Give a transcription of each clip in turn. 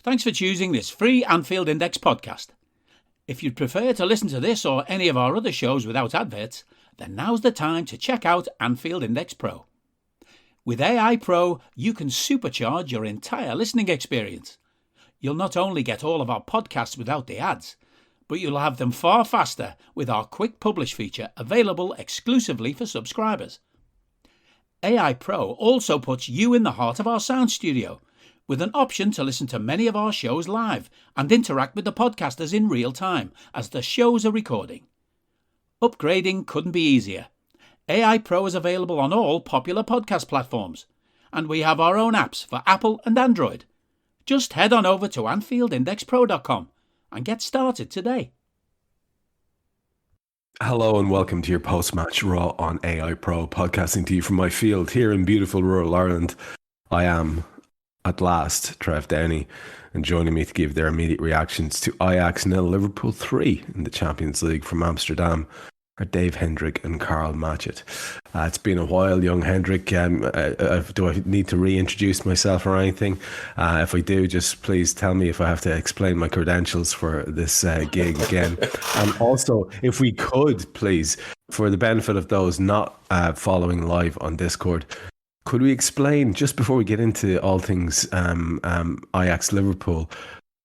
Thanks for choosing this free Anfield Index podcast. If you'd prefer to listen to this or any of our other shows without adverts, then now's the time to check out Anfield Index Pro. With AI Pro, you can supercharge your entire listening experience. You'll not only get all of our podcasts without the ads, but you'll have them far faster with our quick publish feature available exclusively for subscribers. AI Pro also puts you in the heart of our sound studio, with an option to listen to many of our shows live and interact with the podcasters in real time as the shows are recording. Upgrading couldn't be easier. AI Pro is available on all popular podcast platforms, and we have our own apps for Apple and Android. Just head on over to AnfieldIndexPro.com and get started today. Hello and welcome to your post-match Raw on AI Pro, podcasting to you from my field here in beautiful rural Ireland. I am, at last, Trev Downey, and joining me to give their immediate reactions to Ajax 0, Liverpool 3 in the Champions League from Amsterdam are Dave Hendrick and Karl Matchett. It's been a while, young Hendrick. Do I need to reintroduce myself or anything? If I do, just please tell me if I have to explain my credentials for this gig again. And also, if we could, please, for the benefit of those not following live on Discord, could we explain, just before we get into all things Ajax Liverpool,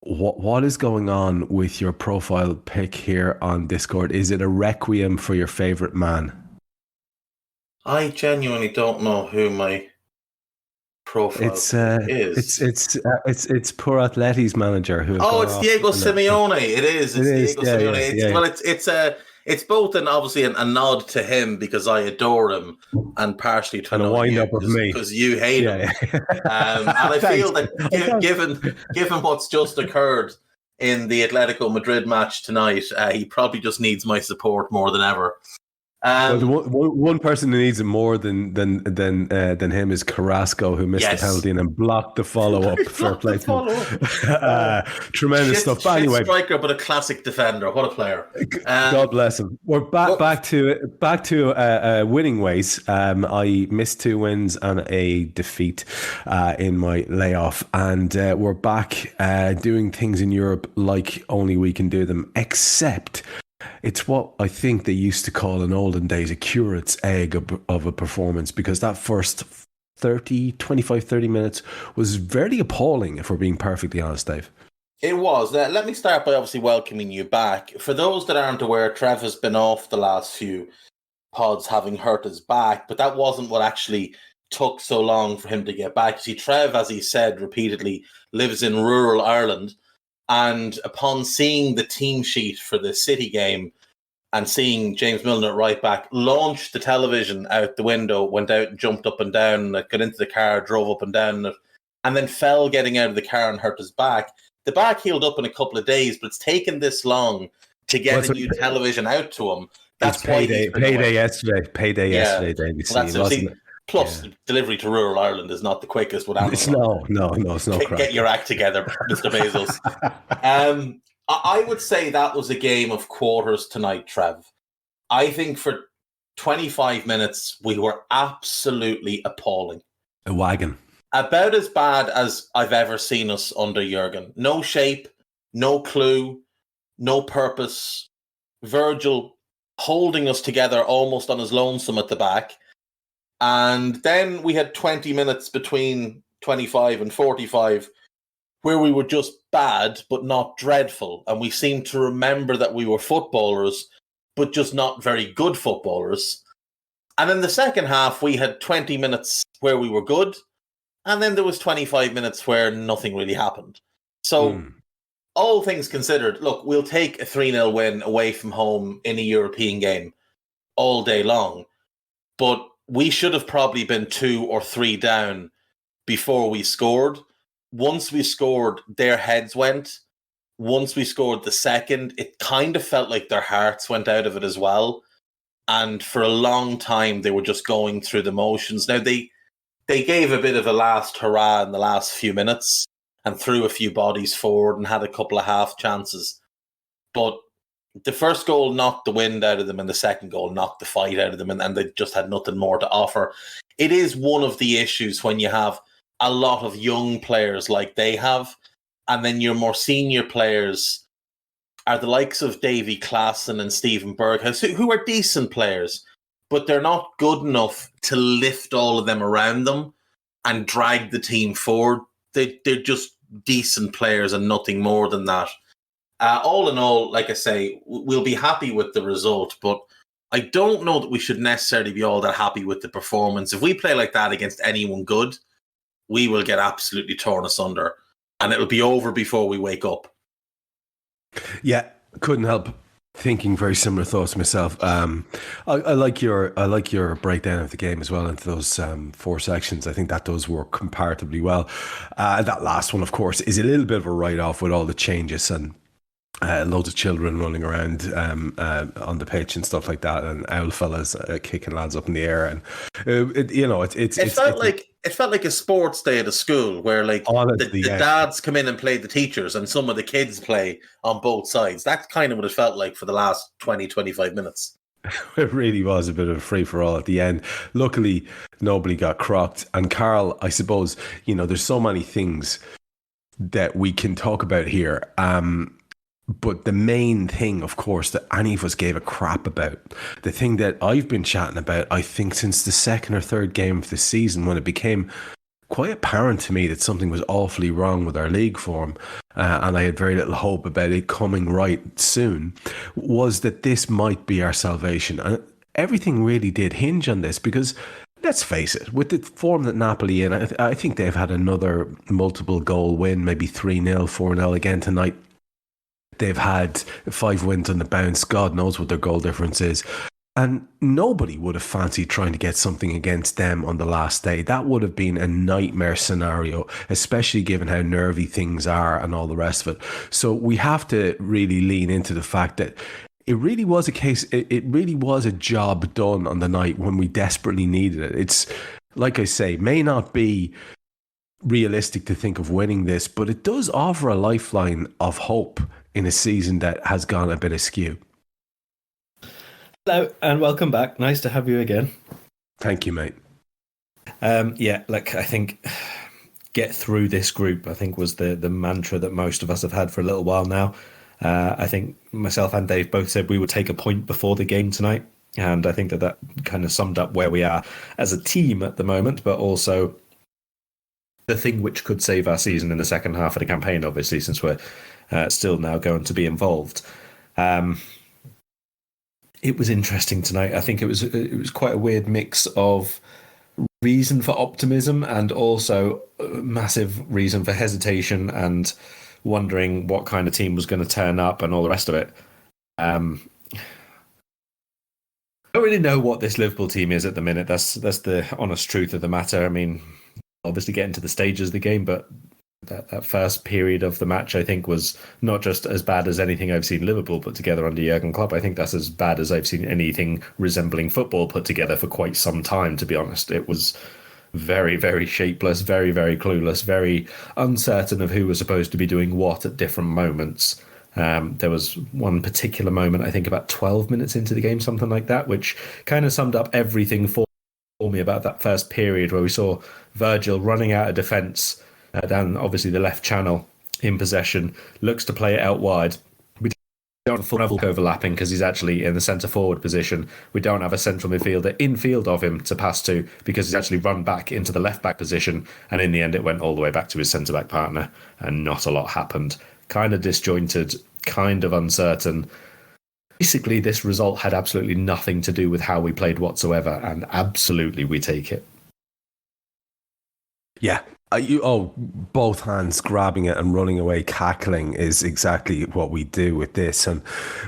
what is going on with your profile pic here on Discord? Is it a requiem for your favourite man? I genuinely don't know who my profile is. It's poor Atleti's manager who. It's Diego Simeone. It is. It's Diego Simeone. Well, it's both obviously a nod to him because I adore him, and partially to a wind up of me because you hate him. And I feel that given what's just occurred in the Atletico Madrid match tonight, he probably just needs my support more than ever. One person who needs it more than him is Carrasco, who missed the penalty and then blocked the follow-up. Fair play to him. Tremendous stuff. But anyway, striker, but a classic defender. What a player! God bless him. We're back to winning ways. I missed 2 wins and a defeat in my layoff, and we're back doing things in Europe like only we can do them, except it's what I think they used to call in olden days a curate's egg of a performance, because that first 25-30 minutes was very appalling, if we're being perfectly honest, Dave. It was. Let me start by obviously welcoming you back. For those that aren't aware, Trev has been off the last few pods having hurt his back, but that wasn't what actually took so long for him to get back. See, Trev, as he said repeatedly, lives in rural Ireland. And upon seeing the team sheet for the City game and seeing James Milner at right back, launched the television out the window, went out and jumped up and down, got into the car, drove up and down, and then fell getting out of the car and hurt his back. The back healed up in a couple of days, but it's taken this long to get a new television out to him. That's payday yesterday. Payday yesterday, David. Well, plus, delivery to rural Ireland is not the quickest with Amazon. No, it's no crap. Get your act together, Mr. Bezos. I would say that was a game of quarters tonight, Trev. I think for 25 minutes, we were absolutely appalling. A wagon. About as bad as I've ever seen us under Jurgen. No shape, no clue, no purpose. Virgil holding us together almost on his lonesome at the back. And then we had 20 minutes between 25 and 45 where we were just bad, but not dreadful. And we seemed to remember that we were footballers, but just not very good footballers. And in the second half, we had 20 minutes where we were good. And then there was 25 minutes where nothing really happened. So all things considered, look, we'll take a 3-0 win away from home in a European game all day long. But we should have probably been 2 or 3 down before we scored. Once we scored, their heads went. Once we scored the second, it kind of felt like their hearts went out of it as well. And for a long time, they were just going through the motions. Now, they gave a bit of a last hurrah in the last few minutes and threw a few bodies forward and had a couple of half chances. But the first goal knocked the wind out of them and the second goal knocked the fight out of them, and they just had nothing more to offer. It is one of the issues when you have a lot of young players like they have, and then your more senior players are the likes of Davy Klaassen and Stephen Berghuis, who are decent players, but they're not good enough to lift all of them around them and drag the team forward. They're just decent players and nothing more than that. All in all, like I say, we'll be happy with the result, but I don't know that we should necessarily be all that happy with the performance. If we play like that against anyone good, we will get absolutely torn asunder, and it'll be over before we wake up. Yeah, couldn't help thinking very similar thoughts myself. I like your breakdown of the game as well into those 4 sections. I think that does work comparatively well. That last one, of course, is a little bit of a write-off with all the changes and loads of children running around on the pitch and stuff like that, and owl fellas kicking lads up in the air, and it felt like a sports day at a school where the dads come in and play the teachers, and some of the kids play on both sides. That's kind of what it felt like for the last 20-25 minutes. It really was a bit of a free-for-all at the end. Luckily, nobody got crocked. And Karl, I suppose, there's so many things that we can talk about here. But the main thing, of course, that any of us gave a crap about, the thing that I've been chatting about, I think, since the second or third game of the season, when it became quite apparent to me that something was awfully wrong with our league form, and I had very little hope about it coming right soon, was that this might be our salvation. And everything really did hinge on this, because let's face it, with the form that Napoli in, I think they've had another multiple goal win, maybe 3-0, 4-0 again tonight. They've had 5 wins on the bounce. God knows what their goal difference is. And nobody would have fancied trying to get something against them on the last day. That would have been a nightmare scenario, especially given how nervy things are and all the rest of it. So we have to really lean into the fact that it really was it really was a job done on the night when we desperately needed it. It's, like I say, may not be realistic to think of winning this, but it does offer a lifeline of hope in a season that has gone a bit askew. Hello and welcome back. Nice to have you again. Thank you, mate. I think get through this group, I think, was the mantra that most of us have had for a little while now. I think myself and Dave both said we would take a point before the game tonight. And I think that kind of summed up where we are as a team at the moment, but also the thing which could save our season in the second half of the campaign, obviously, since we're still now going to be involved. It was interesting tonight. I think it was quite a weird mix of reason for optimism and also a massive reason for hesitation and wondering what kind of team was going to turn up and all the rest of it. I don't really know what this Liverpool team is at the minute. That's the honest truth of the matter. I mean, obviously getting to the stages of the game, but that first period of the match, I think, was not just as bad as anything I've seen Liverpool put together under Jurgen Klopp. I think that's as bad as I've seen anything resembling football put together for quite some time, to be honest. It was very, very shapeless, very, very clueless, very uncertain of who was supposed to be doing what at different moments. There was one particular moment, I think about 12 minutes into the game, something like that, which kind of summed up everything for me about that first period, where we saw Virgil running out of defence down obviously the left channel in possession, looks to play it out wide. We don't have full overlapping because he's actually in the centre forward position. We don't have a central midfielder in field of him to pass to because he's actually run back into the left back position, and in the end it went all the way back to his centre back partner and not a lot happened. Kind of disjointed, kind of uncertain. Basically, this result had absolutely nothing to do with how we played whatsoever, and absolutely we take it. Yeah. Both hands grabbing it and running away cackling is exactly what we do with this. And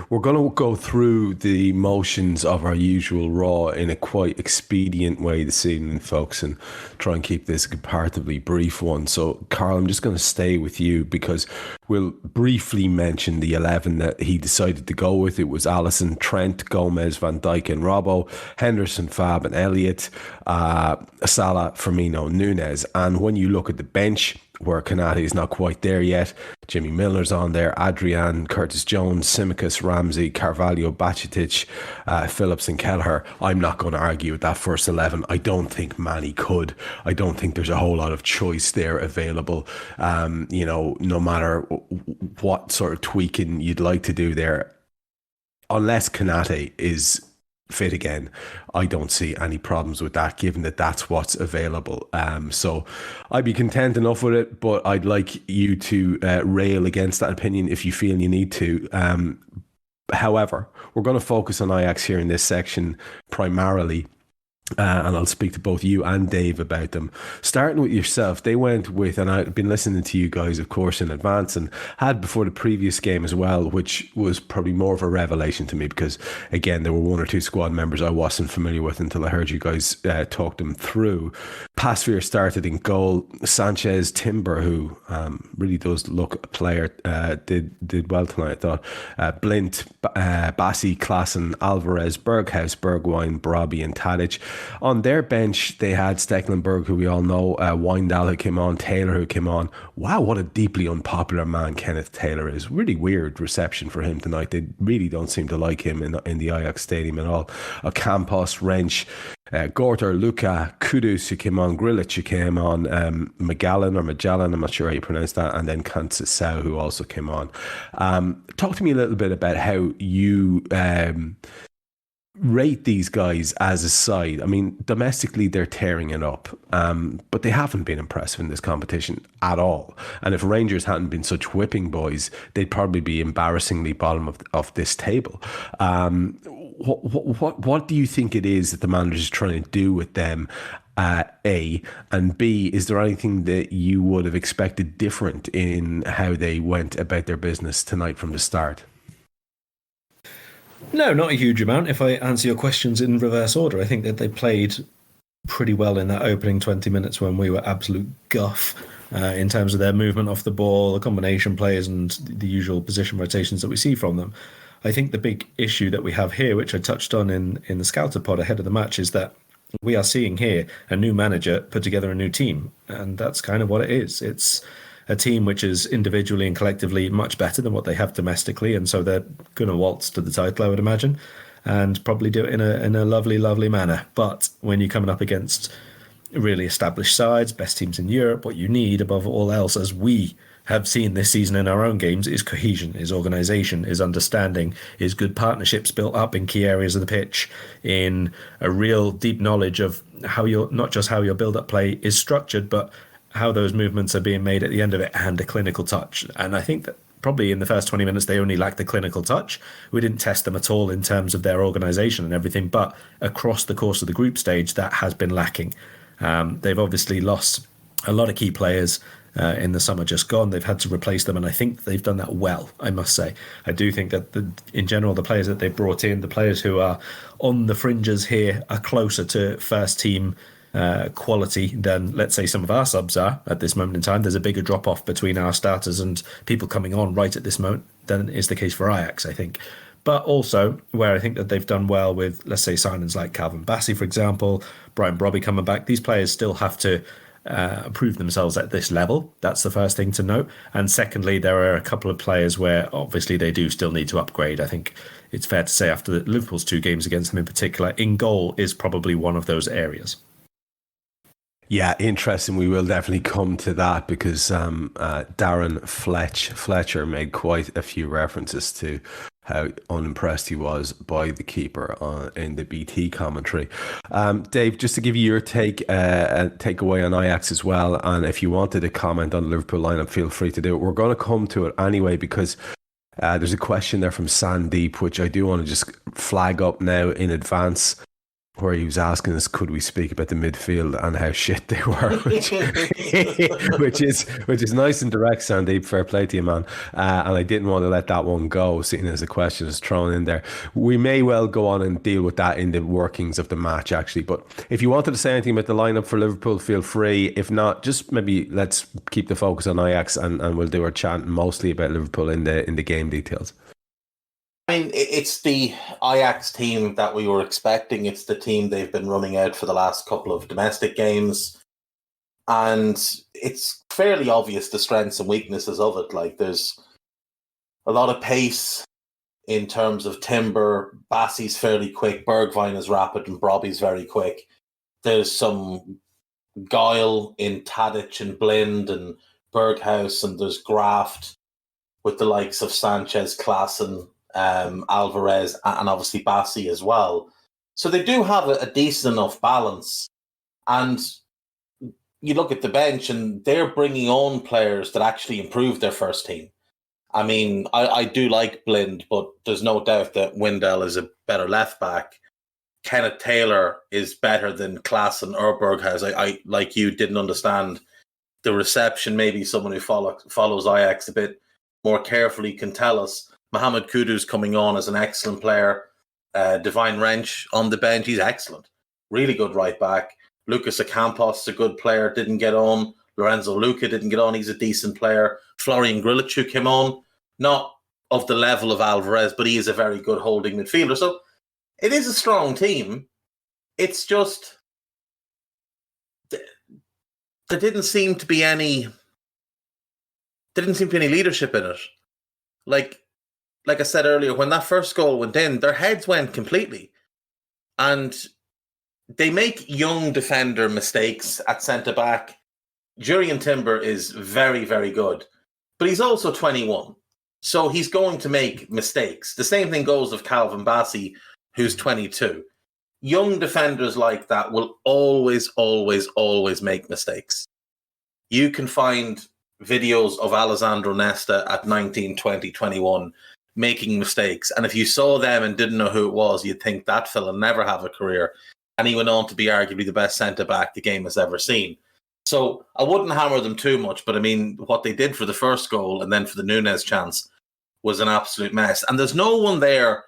we're going to go through the motions of our usual Raw in a quite expedient way this evening, folks, and try and keep this a comparatively brief one. So, Karl, I'm just going to stay with you because we'll briefly mention the 11 that he decided to go with. It was Alisson, Trent, Gomez, Van Dijk and Robbo, Henderson, Fab and Elliott, Salah, Firmino, Nunez. And when you look at the bench, where Konate is not quite there yet. Jimmy Milner's on there, Adrian, Curtis Jones, Simicas, Ramsey, Carvalho, Bacetic, Phillips and Kelleher. I'm not going to argue with that first 11. I don't think Manny could. I don't think there's a whole lot of choice there available. No matter what sort of tweaking you'd like to do there, unless Konate is fit again, I don't see any problems with that, given that that's what's available. So I'd be content enough with it, but I'd like you to rail against that opinion if you feel you need to. However, we're going to focus on Ajax here in this section primarily. And I'll speak to both you and Dave about them. Starting with yourself, they went with, and I've been listening to you guys, of course, in advance, and had before the previous game as well, which was probably more of a revelation to me because, again, there were one or two squad members I wasn't familiar with until I heard you guys talk them through. Pasveer started in goal. Sanchez, Timber, who really does look a player, did well tonight, I thought. Blint, Bassi, Klassen, Alvarez, Berghaus, Bergwijn, Brobbey and Tadic. On their bench, they had Stecklenburg, who we all know, Wijndal, who came on, Taylor, who came on. Wow, what a deeply unpopular man Kenneth Taylor is. Really weird reception for him tonight. They really don't seem to like him in the Ajax stadium at all. Campos, Wrench, Gorter, Luca, Kudus, who came on, Grilic, who came on, Magellan, I'm not sure how you pronounce that, and then Conceição, who also came on. Talk to me a little bit about how you rate these guys as a side. I mean, domestically, they're tearing it up, but they haven't been impressive in this competition at all. And if Rangers hadn't been such whipping boys, they'd probably be embarrassingly bottom of this table. What do you think it is that the manager is trying to do with them? A, and B, is there anything that you would have expected different in how they went about their business tonight from the start? No, not a huge amount. If I answer your questions in reverse order, I think that they played pretty well in that opening 20 minutes when we were absolute guff in terms of their movement off the ball, the combination players and the usual position rotations that we see from them. I think the big issue that we have here, which I touched on in the Scouter pod ahead of the match, is that we are seeing here a new manager put together a new team. And that's kind of what it is. It's a team which is individually and collectively much better than what they have domestically, and so they're going to waltz to the title, I would imagine, and probably do it in a lovely, lovely manner. But when you're coming up against really established sides, best teams in Europe, what you need above all else, as we have seen this season in our own games, is cohesion, is organisation, is understanding, is good partnerships built up in key areas of the pitch, in a real deep knowledge of how not just how your build-up play is structured, but how those movements are being made at the end of it, and a clinical touch. And I think that probably in the first 20 minutes, they only lacked the clinical touch. We didn't test them at all in terms of their organisation and everything, but across the course of the group stage, that has been lacking. They've obviously lost a lot of key players in the summer just gone. They've had to replace them, and I think they've done that well, I must say. I do think that in general, the players that they've brought in, the players who are on the fringes here, are closer to first team quality than, let's say, some of our subs are at this moment in time. There's a bigger drop off between our starters and people coming on right at this moment than is the case for Ajax, I think. But also where I think that they've done well with, let's say, signings like Calvin Bassey, for example, Brian Brobbey coming back. These players still have to prove themselves at this level. That's the first thing to note. And secondly, there are a couple of players where obviously they do still need to upgrade. I think it's fair to say after Liverpool's 2 games against them in particular, in goal is probably one of those areas. Yeah, interesting. We will definitely come to that because Darren Fletcher made quite a few references to how unimpressed he was by the keeper in the BT commentary. Dave, just to give you your takeaway on Ajax as well, and if you wanted to comment on the Liverpool lineup, feel free to do it. We're going to come to it anyway because there's a question there from Sandeep, which I do want to just flag up now in advance, where he was asking us, could we speak about the midfield and how shit they were, which is nice and direct, Sandeep. Fair play to you, man. And I didn't want to let that one go, seeing as the question is thrown in there. We may well go on and deal with that in the workings of the match, actually. But if you wanted to say anything about the lineup for Liverpool, feel free. If not, just maybe let's keep the focus on Ajax and we'll do our chant mostly about Liverpool in the game details. I mean, it's the Ajax team that we were expecting. It's the team they've been running out for the last couple of domestic games. And it's fairly obvious the strengths and weaknesses of it. Like, there's a lot of pace in terms of timber. Bassey's fairly quick. Bergwijn is rapid, and Brobby's very quick. There's some guile in Tadic and Blind and Berghaus, and there's graft with the likes of Sanchez, Klaassen, Alvarez, and obviously Bassey as well. So they do have a decent enough balance. And you look at the bench, and they're bringing on players that actually improve their first team. I mean, I do like Blind, but there's no doubt that Windell is a better left back. Kenneth Taylor is better than Klaassen or Berghaus. I like you, didn't understand the reception. Maybe someone who follows Ajax a bit more carefully can tell us. Mohamed Kudus coming on as an excellent player. Divine Wrench on the bench, he's excellent. Really good right back. Lucas Ocampos is a good player, didn't get on. Lorenzo Luca didn't get on, he's a decent player. Florian Grillitsch, who came on, not of the level of Alvarez, but he is a very good holding midfielder. So it is a strong team. It's just there didn't seem to be any leadership in it. Like I said earlier, when that first goal went in, their heads went completely. And they make young defender mistakes at centre-back. Jurrien Timber is very, very good. But he's also 21. So he's going to make mistakes. The same thing goes of Calvin Bassey, who's 22. Young defenders like that will always, always, always make mistakes. You can find videos of Alessandro Nesta at 19, 20, 21 making mistakes. And if you saw them and didn't know who it was, you'd think that fella never have a career. And he went on to be arguably the best centre-back the game has ever seen. So I wouldn't hammer them too much, but I mean, what they did for the first goal and then for the Núñez chance was an absolute mess. And there's no one there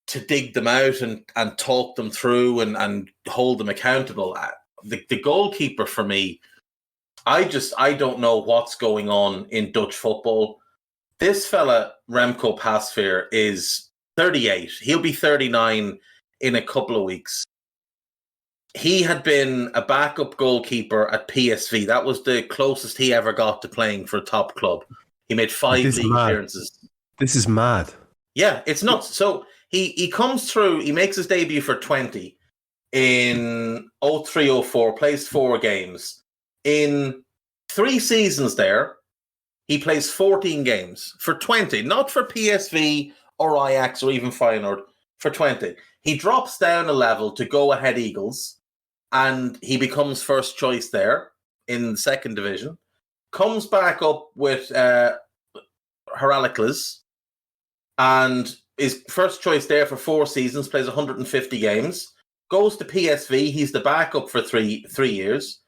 to dig them out and talk them through and hold them accountable. The goalkeeper for me, I don't know what's going on in Dutch football. This fella, Remco Pasveer, is 38. He'll be 39 in a couple of weeks. He had been a backup goalkeeper at PSV. That was the closest he ever got to playing for a top club. He made 5 league appearances. This is mad. Yeah, it's nuts. So he comes through, he makes his debut for 20 in 03-04, plays 4 games. In 3 seasons there, he plays 14 games for 20, not for PSV or Ajax or even Feyenoord, for 20. He drops down a level to Go Ahead Eagles, and he becomes first choice there in the second division. Comes back up with Heracles, and is first choice there for 4 seasons, plays 150 games. Goes to PSV, he's the backup for 3 years.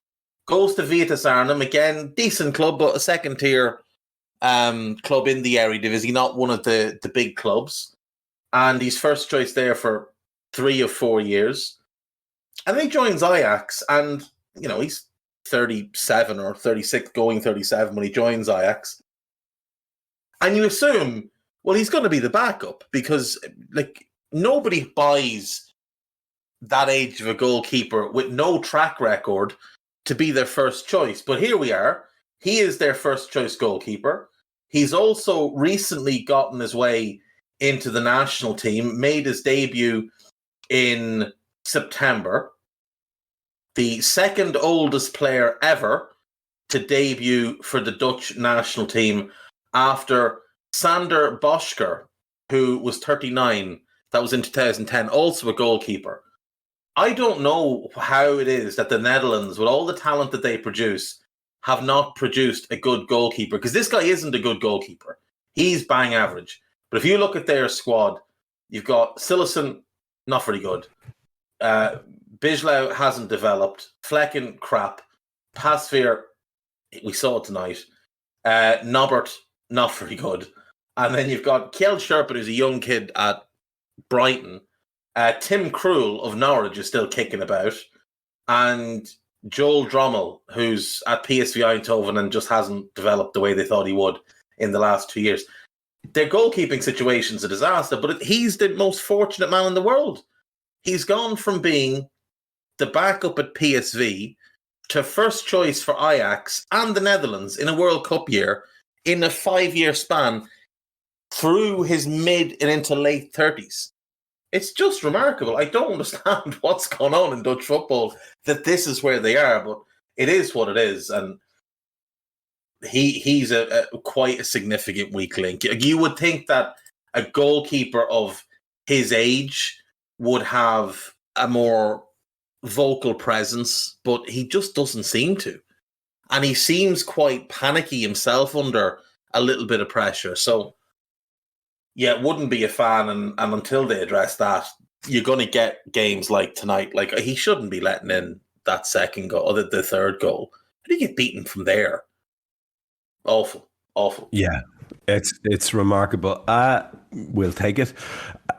Goes to Vitesse Arnhem, again, decent club, but a second-tier club in the Eredivisie, not one of the big clubs. And he's first choice there for 3 or 4 years. And then he joins Ajax, and, you know, he's 37 or 36, going 37 when he joins Ajax. And you assume, well, he's going to be the backup because, like, nobody buys that age of a goalkeeper with no track record to be their first choice. But here we are. He is their first choice goalkeeper. He's also recently gotten his way into the national team, made his debut in September. The second oldest player ever to debut for the Dutch national team after Sander Boschker, who was 39. That was in 2010, also a goalkeeper. I don't know how it is that the Netherlands, with all the talent that they produce, have not produced a good goalkeeper, because this guy isn't a good goalkeeper. He's bang average. But if you look at their squad, you've got Sillessen, not very good. Bijlow hasn't developed. Flecken, crap. Pasveer, we saw it tonight. Nobbert, not very good. And then you've got Kjell Sherpen, who's a young kid at Brighton. Tim Krul of Norwich is still kicking about. And Joel Drommel, who's at PSV Eindhoven and just hasn't developed the way they thought he would in the last 2 years. Their goalkeeping situation's a disaster, but he's the most fortunate man in the world. He's gone from being the backup at PSV to first choice for Ajax and the Netherlands in a World Cup year in a 5-year span through his mid and into late 30s. It's just remarkable. I don't understand what's going on in Dutch football, that this is where they are, but it is what it is. And he's a quite a significant weak link. You would think that a goalkeeper of his age would have a more vocal presence, but he just doesn't seem to. And he seems quite panicky himself under a little bit of pressure. So, yeah, wouldn't be a fan. And until they address that, you're going to get games like tonight. Like, he shouldn't be letting in that second goal, or the third goal. How do you get beaten from there? Awful. Yeah, it's remarkable. We'll take it.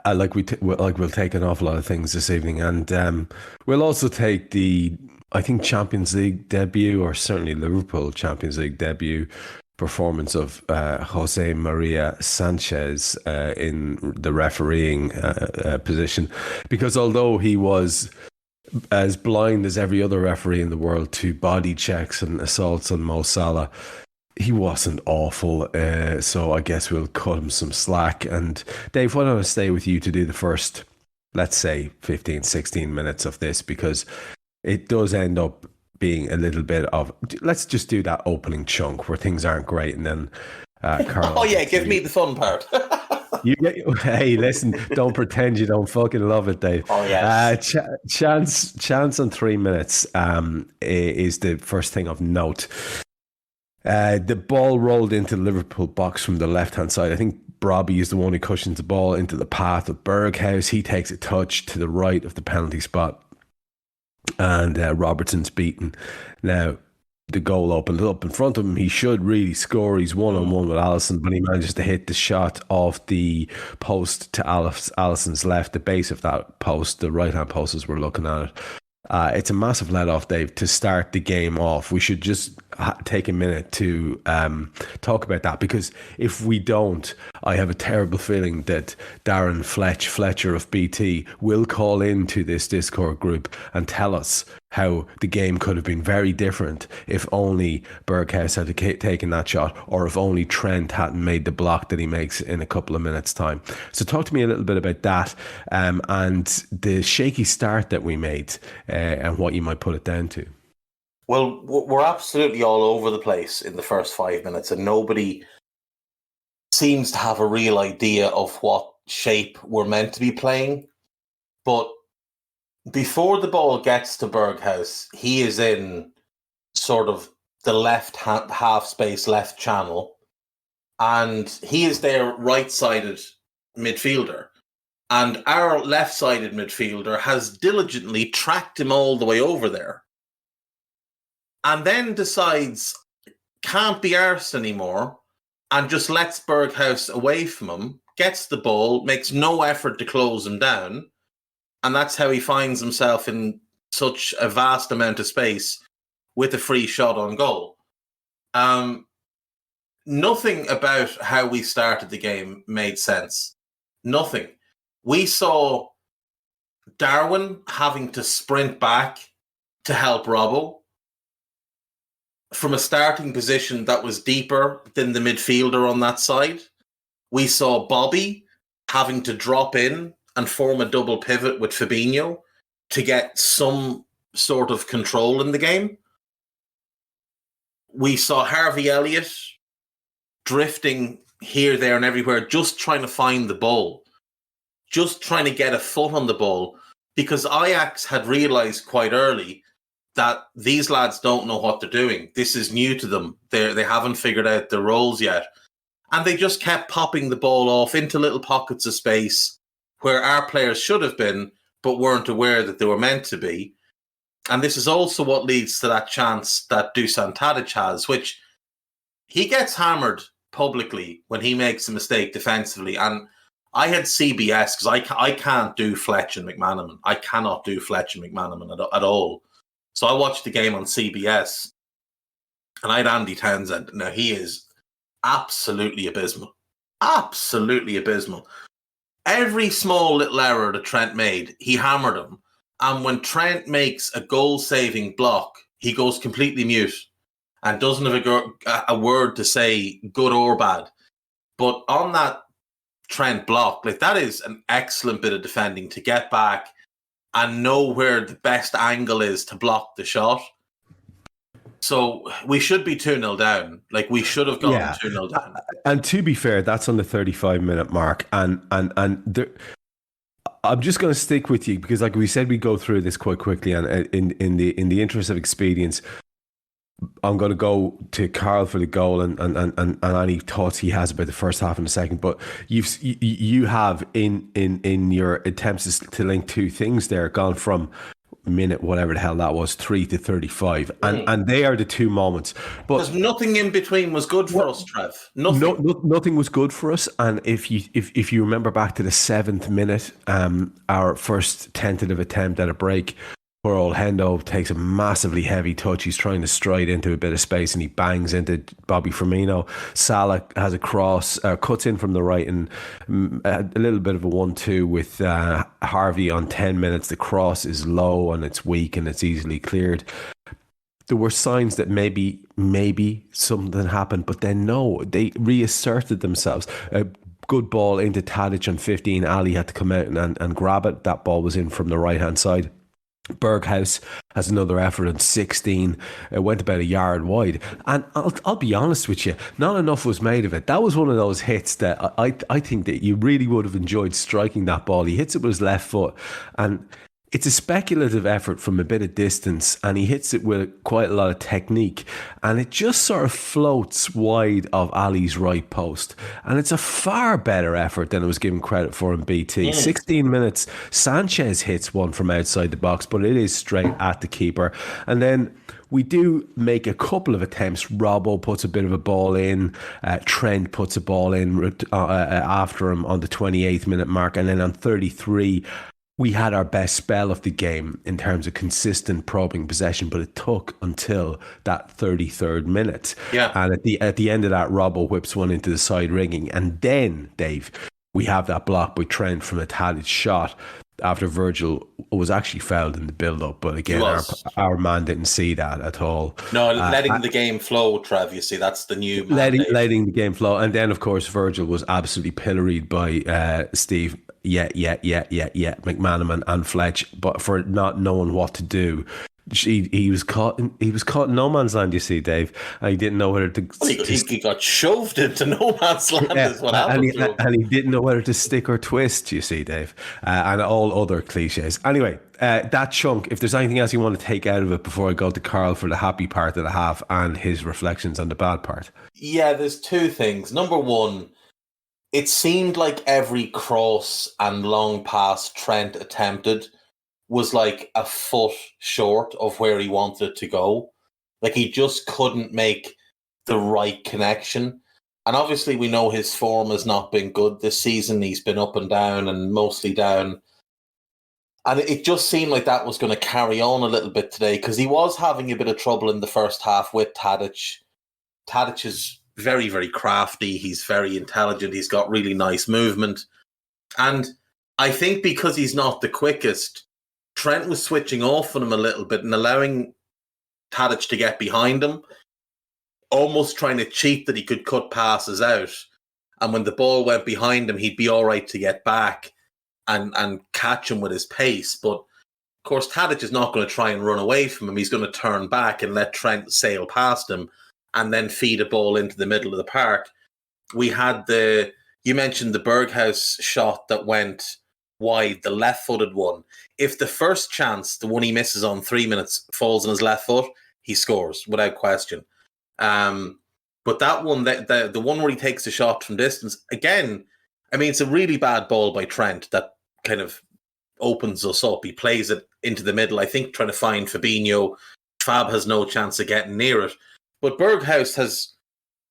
We'll take an awful lot of things this evening, and we'll also take the, I think, Champions League debut, or certainly Liverpool Champions League debut performance of Jose Maria Sanchez in the refereeing position, because although he was as blind as every other referee in the world to body checks and assaults on Mo Salah, he wasn't awful, so I guess we'll cut him some slack. And Dave, why don't I stay with you to do the first, let's say, 15, 16 minutes of this, because it does end up being a little bit of, let's just do that opening chunk where things aren't great, and then Karl. Oh yeah, give me the fun part. Hey, listen, don't pretend you don't fucking love it, Dave. Oh yes. Chance on 3 minutes is the first thing of note. The ball rolled into the Liverpool box from the left-hand side. I think Brobby is the one who cushions the ball into the path of Berghuis. He takes a touch to the right of the penalty spot, and Robertson's beaten. Now, the goal opened up in front of him. He should really score. He's one-on-one with Alisson, but he manages to hit the shot off the post to Alisson's left, the base of that post, the right-hand post as we're looking at it. It's a massive let-off, Dave, to start the game off. We should just take a minute to talk about that, because if we don't, I have a terrible feeling that Darren Fletcher of BT will call into this Discord group and tell us how the game could have been very different if only Berghuis had taken that shot, or if only Trent hadn't made the block that he makes in a couple of minutes' time. So talk to me a little bit about that, and the shaky start that we made, and what you might put it down to. Well, we're absolutely all over the place in the first 5 minutes, and nobody seems to have a real idea of what shape we're meant to be playing. But before the ball gets to Berghuis, he is in sort of the left half space, left channel, and he is their right-sided midfielder. And our left-sided midfielder has diligently tracked him all the way over there, and then decides can't be arsed anymore and just lets Berghuis away from him, gets the ball, makes no effort to close him down, and that's how he finds himself in such a vast amount of space with a free shot on goal. Nothing about how we started the game made sense. Nothing. We saw Darwin having to sprint back to help Robbo from a starting position that was deeper than the midfielder on that side. We saw Bobby having to drop in and form a double pivot with Fabinho to get some sort of control in the game. We saw Harvey Elliott drifting here, there, and everywhere, just trying to find the ball, just trying to get a foot on the ball, because Ajax had realised quite early that these lads don't know what they're doing. This is new to them. They haven't figured out their roles yet. And they just kept popping the ball off into little pockets of space where our players should have been, but weren't aware that they were meant to be. And this is also what leads to that chance that Dusan Tadic has, which he gets hammered publicly when he makes a mistake defensively. And I had CBS, because I can't do Fletch and McManaman. I cannot do Fletch and McManaman at all. So I watched the game on CBS, and I had Andy Townsend. Now, he is absolutely abysmal. Absolutely abysmal. Every small little error that Trent made, he hammered him. And when Trent makes a goal-saving block he goes completely mute and doesn't have a word to say, good or bad. But on that Trent block, like, that is an excellent bit of defending to get back and know where the best angle is to block the shot. So we should be 2-0 down. Like, we should have gone 2-0 down. And to be fair, that's on the 35-minute mark. And there, I'm just going to stick with you because, like we said, we go through this quite quickly. And in the interest of expedience, I'm going to go to Karl for the goal and any thoughts he has about the first half and the second. But you have in your attempts to link two things there gone from minute whatever the hell that was 3 to 35, and they are the two moments. But because nothing in between was good for us, Trev. Nothing was good for us. And if you remember back to the 7th minute, our first tentative attempt at a break, poor old Hendo takes a massively heavy touch. He's trying to stride into a bit of space and he bangs into Bobby Firmino. Salah has a cross, cuts in from the right, and a little bit of a 1-2 with Harvey on 10 minutes. The cross is low and it's weak and it's easily cleared. There were signs that maybe something happened, but then no, they reasserted themselves. A good ball into Tadic on 15. Ali had to come out and grab it. That ball was in from the right-hand side. Berghuis has another effort on 16. It went about a yard wide, and I'll be honest with you, not enough was made of it. That was one of those hits that I think that you really would have enjoyed striking that ball. He hits it with his left foot, and it's a speculative effort from a bit of distance, and he hits it with quite a lot of technique, and it just sort of floats wide of Ali's right post. And it's a far better effort than it was given credit for in BT. 16 minutes, Sanchez hits one from outside the box, but it is straight at the keeper. And then we do make a couple of attempts. Robbo puts a bit of a ball in. Trent puts a ball in after him on the 28th minute mark. And then on 33, we had our best spell of the game in terms of consistent probing possession, but it took until that 33rd minute. Yeah. And at the end of that, Robbo whips one into the side rigging. And then, Dave, we have that block by Trent from a Tadic shot after Virgil was actually fouled in the build-up. But again, our man didn't see that at all. No, letting the game flow, Trev, you see, that's the new letting the game flow. And then, of course, Virgil was absolutely pilloried by Steve McManaman and Fletch, but for not knowing what to do. He was caught in no man's land, you see, Dave, and he didn't know whether to... He got shoved into no man's land, is what happened to him. And he didn't know whether to stick or twist, you see, Dave, and all other cliches. Anyway, that chunk, if there's anything else you want to take out of it before I go to Karl for the happy part of the half and his reflections on the bad part. Yeah, there's two things. Number one, it seemed like every cross and long pass Trent attempted was like a foot short of where he wanted it to go. Like, he just couldn't make the right connection. And obviously we know his form has not been good this season. He's been up and down and mostly down. And it just seemed like that was going to carry on a little bit today because he was having a bit of trouble in the first half with Tadic. Tadic is very, very crafty. He's very intelligent. He's got really nice movement. And I think because he's not the quickest, Trent was switching off on him a little bit and allowing Tadic to get behind him, almost trying to cheat that he could cut passes out. And when the ball went behind him, he'd be all right to get back and catch him with his pace. But, of course, Tadic is not going to try and run away from him. He's going to turn back and let Trent sail past him and then feed a ball into the middle of the park. We had you mentioned the Berghuis shot that went wide, the left-footed one. If the first chance, the one he misses on 3 minutes, falls on his left foot, he scores without question. But that one, the one where he takes a shot from distance, again, I mean, it's a really bad ball by Trent that kind of opens us up. He plays it into the middle, I think, trying to find Fabinho. Fab has no chance of getting near it. But Berghuis has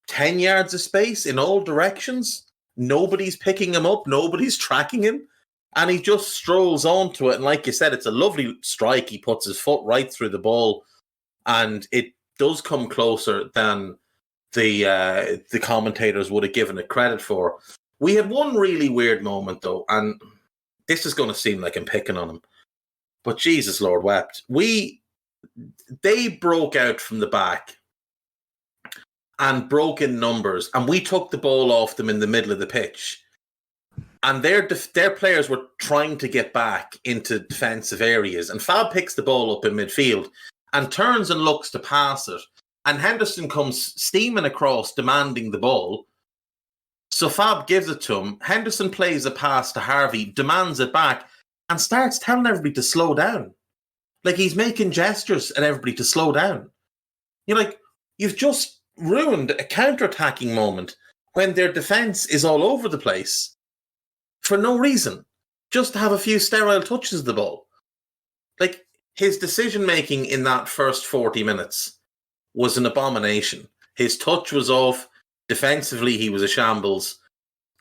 10 yards of space in all directions. Nobody's picking him up. Nobody's tracking him. And he just strolls onto it. And like you said, it's a lovely strike. He puts his foot right through the ball. And it does come closer than the commentators would have given it credit for. We had one really weird moment, though. And this is going to seem like I'm picking on him. But Jesus Lord wept. they broke out from the back and broke in numbers, and we took the ball off them in the middle of the pitch. And their players were trying to get back into defensive areas. And Fab picks the ball up in midfield and turns and looks to pass it. And Henderson comes steaming across, demanding the ball. So Fab gives it to him. Henderson plays a pass to Harvey, demands it back, and starts telling everybody to slow down. Like, he's making gestures at everybody to slow down. You're like, you've just ruined a counter-attacking moment when their defence is all over the place for no reason, just to have a few sterile touches of the ball. Like, his decision-making in that first 40 minutes was an abomination. His touch was off. Defensively, he was a shambles.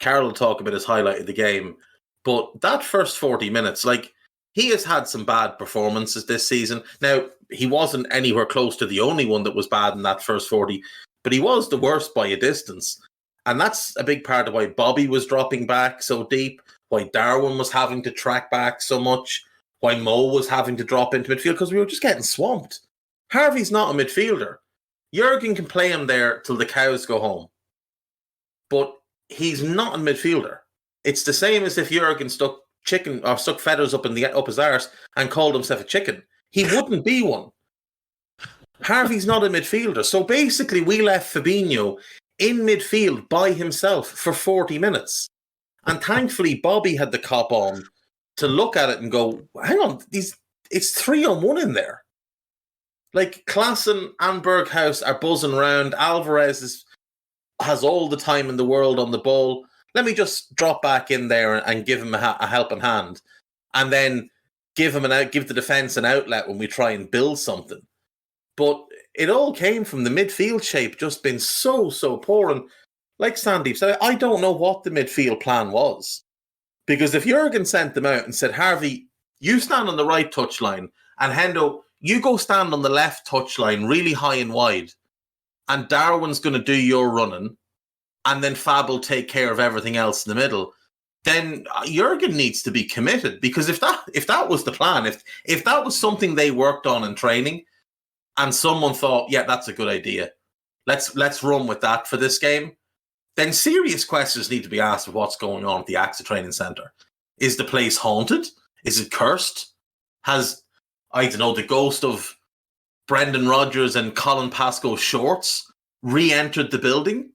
Karl will talk about his highlight of the game. But that first 40 minutes, like, he has had some bad performances this season. Now, he wasn't anywhere close to the only one that was bad in that first 40, but he was the worst by a distance. And that's a big part of why Bobby was dropping back so deep, why Darwin was having to track back so much, why Mo was having to drop into midfield, because we were just getting swamped. Harvey's not a midfielder. Jurgen can play him there till the cows go home. But he's not a midfielder. It's the same as if Jurgen stuck feathers up his arse and called himself a chicken. He wouldn't be one. Harvey's not a midfielder. So basically we left Fabinho in midfield by himself for 40 minutes. And thankfully Bobby had the cop on to look at it and go, hang on, it's 3-on-1 in there. Like, Klaassen and Berghuis are buzzing around. Alvarez has all the time in the world on the ball. Let me just drop back in there and give him a helping hand, and then give the defence an outlet when we try and build something. But it all came from the midfield shape just being so poor. And like Sandeep said, I don't know what the midfield plan was, because if Jurgen sent them out and said, Harvey, you stand on the right touchline, and Hendo, you go stand on the left touchline really high and wide, and Darwin's going to do your running, and then Fab will take care of everything else in the middle, then Jurgen needs to be committed. Because if that was the plan, if that was something they worked on in training, and someone thought, yeah, that's a good idea, let's run with that for this game, then serious questions need to be asked of what's going on at the AXA training centre. Is the place haunted? Is it cursed? Has, I don't know, the ghost of Brendan Rodgers and Colin Pascoe's shorts re-entered the building?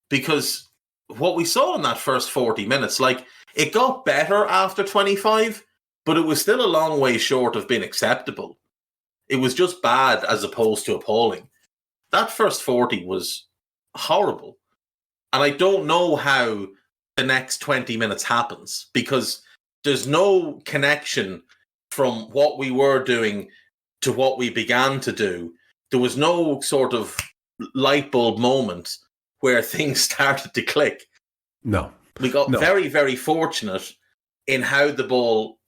Because what we saw in that first 40 minutes, like, it got better after 25, but it was still a long way short of being acceptable. It was just bad as opposed to appalling. That first 40 was horrible. And I don't know how the next 20 minutes happens, because there's no connection from what we were doing to what we began to do. There was no sort of light bulb moment where things started to click. No. We got very, very fortunate in how the ball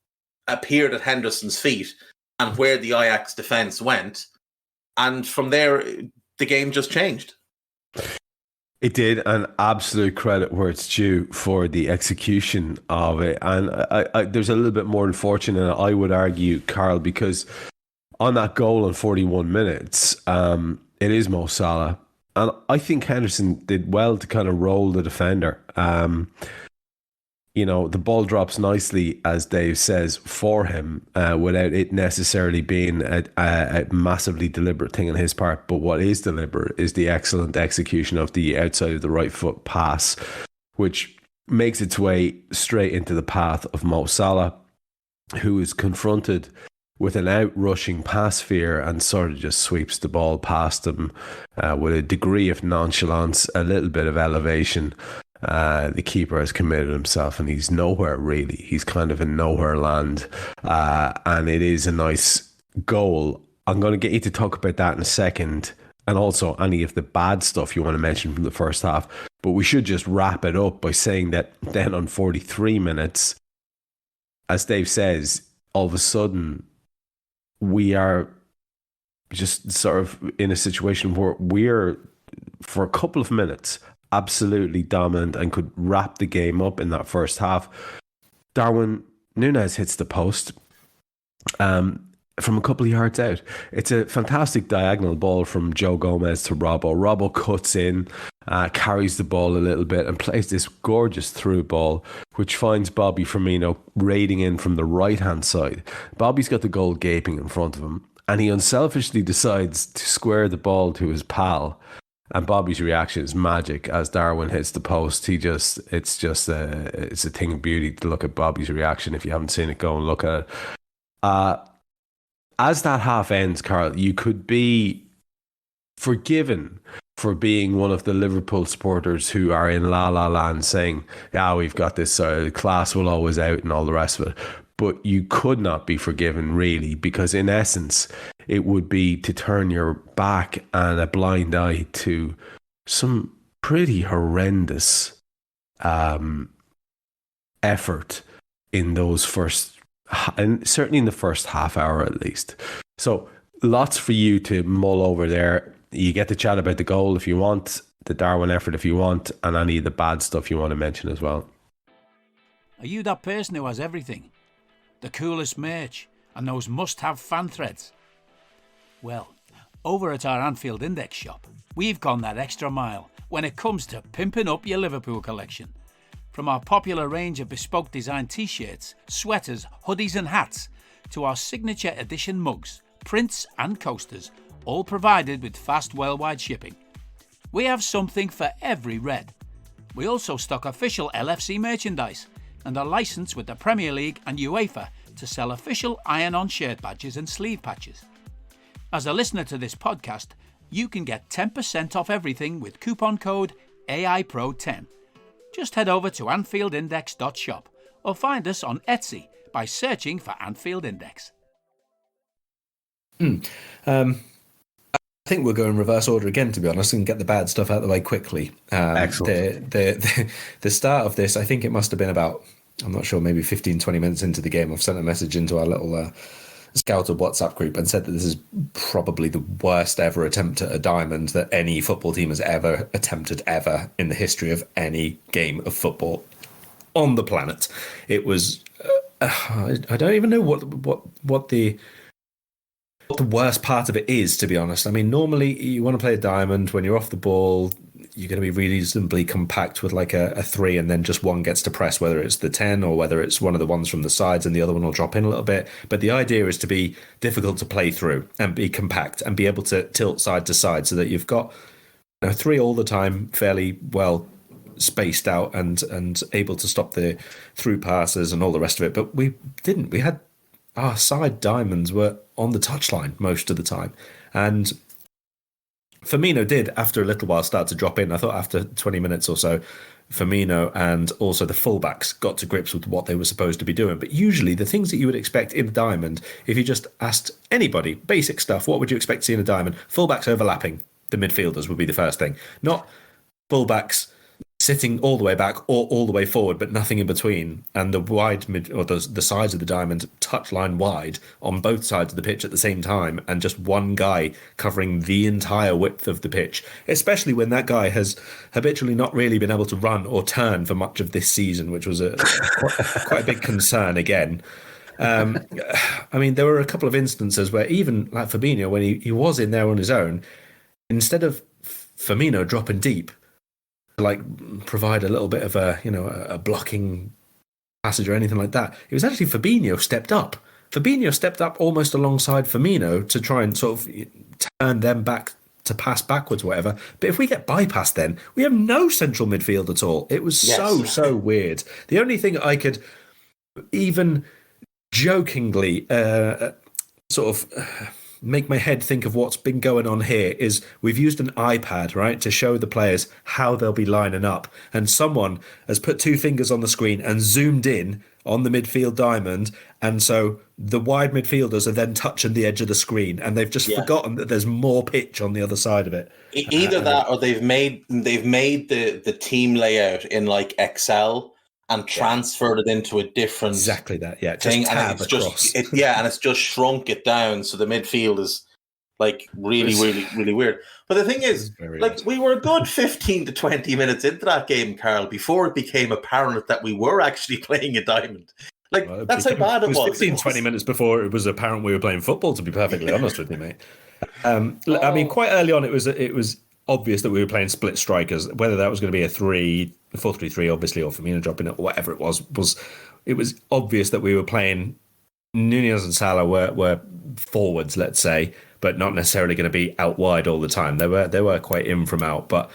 appeared at Henderson's feet and where the Ajax defence went. And from there, the game just changed. It did, and absolute credit where it's due for the execution of it. And I there's a little bit more unfortunate, I would argue, Karl, because on that goal in 41 minutes, it is Mo Salah. And I think Henderson did well to kind of roll the defender. The ball drops nicely, as Dave says, for him, without it necessarily being a massively deliberate thing on his part. But what is deliberate is the excellent execution of the outside of the right foot pass, which makes its way straight into the path of Mo Salah, who is confronted with an out-rushing pass fear and sort of just sweeps the ball past him with a degree of nonchalance, a little bit of elevation. The keeper has committed himself and he's nowhere really. He's kind of in nowhere land. And it is a nice goal. I'm going to get you to talk about that in a second, and also any of the bad stuff you want to mention from the first half. But we should just wrap it up by saying that then on 43 minutes, as Dave says, all of a sudden we are just sort of in a situation where we're, for a couple of minutes, absolutely dominant and could wrap the game up in that first half. Darwin Núñez hits the post. from a couple of yards out. It's a fantastic diagonal ball from Joe Gomez to Robbo. Robbo cuts in, carries the ball a little bit and plays this gorgeous through ball, which finds Bobby Firmino raiding in from the right-hand side. Bobby's got the goal gaping in front of him, and he unselfishly decides to square the ball to his pal. And Bobby's reaction is magic as Darwin hits the post. It's a thing of beauty to look at Bobby's reaction. If you haven't seen it, go and look at it. As that half ends, Karl, you could be forgiven for being one of the Liverpool supporters who are in la la land saying, yeah, we've got this, class will always out and all the rest of it. But you could not be forgiven, really, because in essence, it would be to turn your back and a blind eye to some pretty horrendous effort in those first, and certainly in the first half hour at least. So lots for you to mull over there. You get to chat about the goal if you want, the Darwin effort if you want, and any of the bad stuff you want to mention as well. Are you that person who has everything? The coolest merch and those must-have fan threads? Well, over at our Anfield Index shop, we've gone that extra mile when it comes to pimping up your Liverpool collection. From our popular range of bespoke design t-shirts, sweaters, hoodies and hats, to our signature edition mugs, prints and coasters, all provided with fast worldwide shipping. We have something for every red. We also stock official LFC merchandise and are licensed with the Premier League and UEFA to sell official iron-on shirt badges and sleeve patches. As a listener to this podcast, you can get 10% off everything with coupon code AIPRO10. Just head over to AnfieldIndex.shop or find us on Etsy by searching for Anfield Index. I think we'll go in reverse order again, to be honest, and get the bad stuff out of the way quickly. Excellent. The start of this, I think it must have been about, I'm not sure, maybe 15, 20 minutes into the game. I've sent a message into our little Scouter WhatsApp group and said that this is probably the worst ever attempt at a diamond that any football team has ever attempted ever in the history of any game of football on the planet. It was, I don't even know what the worst part of it is, to be honest. I mean, normally you want to play a diamond when you're off the ball. You're going to be reasonably compact with like a 3, and then just one gets to press, whether it's the 10 or whether it's one of the ones from the sides and the other one will drop in a little bit. But the idea is to be difficult to play through and be compact and be able to tilt side to side so that you've got 3 all the time, fairly well spaced out and able to stop the through passes and all the rest of it. But we didn't. We had our side diamonds were on the touchline most of the time. And Firmino did, after a little while, start to drop in. I thought after 20 minutes or so, Firmino and also the fullbacks got to grips with what they were supposed to be doing. But usually the things that you would expect in a diamond, if you just asked anybody, basic stuff, what would you expect to see in a diamond? Fullbacks overlapping the midfielders would be the first thing. Not fullbacks sitting all the way back or all the way forward, but nothing in between. And the wide mid, or the sides of the diamond touch line wide on both sides of the pitch at the same time, and just one guy covering the entire width of the pitch, especially when that guy has habitually not really been able to run or turn for much of this season, which was quite a big concern again. I mean, there were a couple of instances where even like Fabinho, when he was in there on his own, instead of Firmino dropping deep, like provide a little bit of a blocking passage or anything like that, it was actually Fabinho stepped up. Fabinho stepped up almost alongside Firmino to try and sort of turn them back to pass backwards, whatever. But if we get bypassed, then we have no central midfield at all. It was so weird. The only thing I could even jokingly make my head think of what's been going on here is we've used an iPad, right, to show the players how they'll be lining up. And someone has put 2 fingers on the screen and zoomed in on the midfield diamond. And so the wide midfielders are then touching the edge of the screen, and they've just forgotten that there's more pitch on the other side of it. Either that, or they've made the team layout in like Excel and transferred it into a different exactly that thing, and it's just shrunk it down, so the midfield is like really weird. But the thing is, like, we were a good 15 to 20 minutes into that game, Karl, before it became apparent that we were actually playing a diamond. Like, that's how bad it was. 15, 20 minutes before it was apparent we were playing football, to be perfectly honest with you, mate. I mean, quite early on, it was obvious that we were playing split strikers. Whether that was going to be a 4-3-3, obviously, or Firmino dropping it, or whatever it was obvious that we were playing. Nunez and Salah were forwards, let's say, but not necessarily going to be out wide all the time. They were quite in from out, but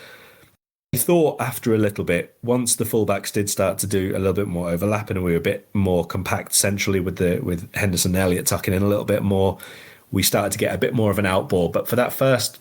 I thought after a little bit, once the fullbacks did start to do a little bit more overlapping and we were a bit more compact centrally with Henderson and Elliott tucking in a little bit more, we started to get a bit more of an outball. But for that first,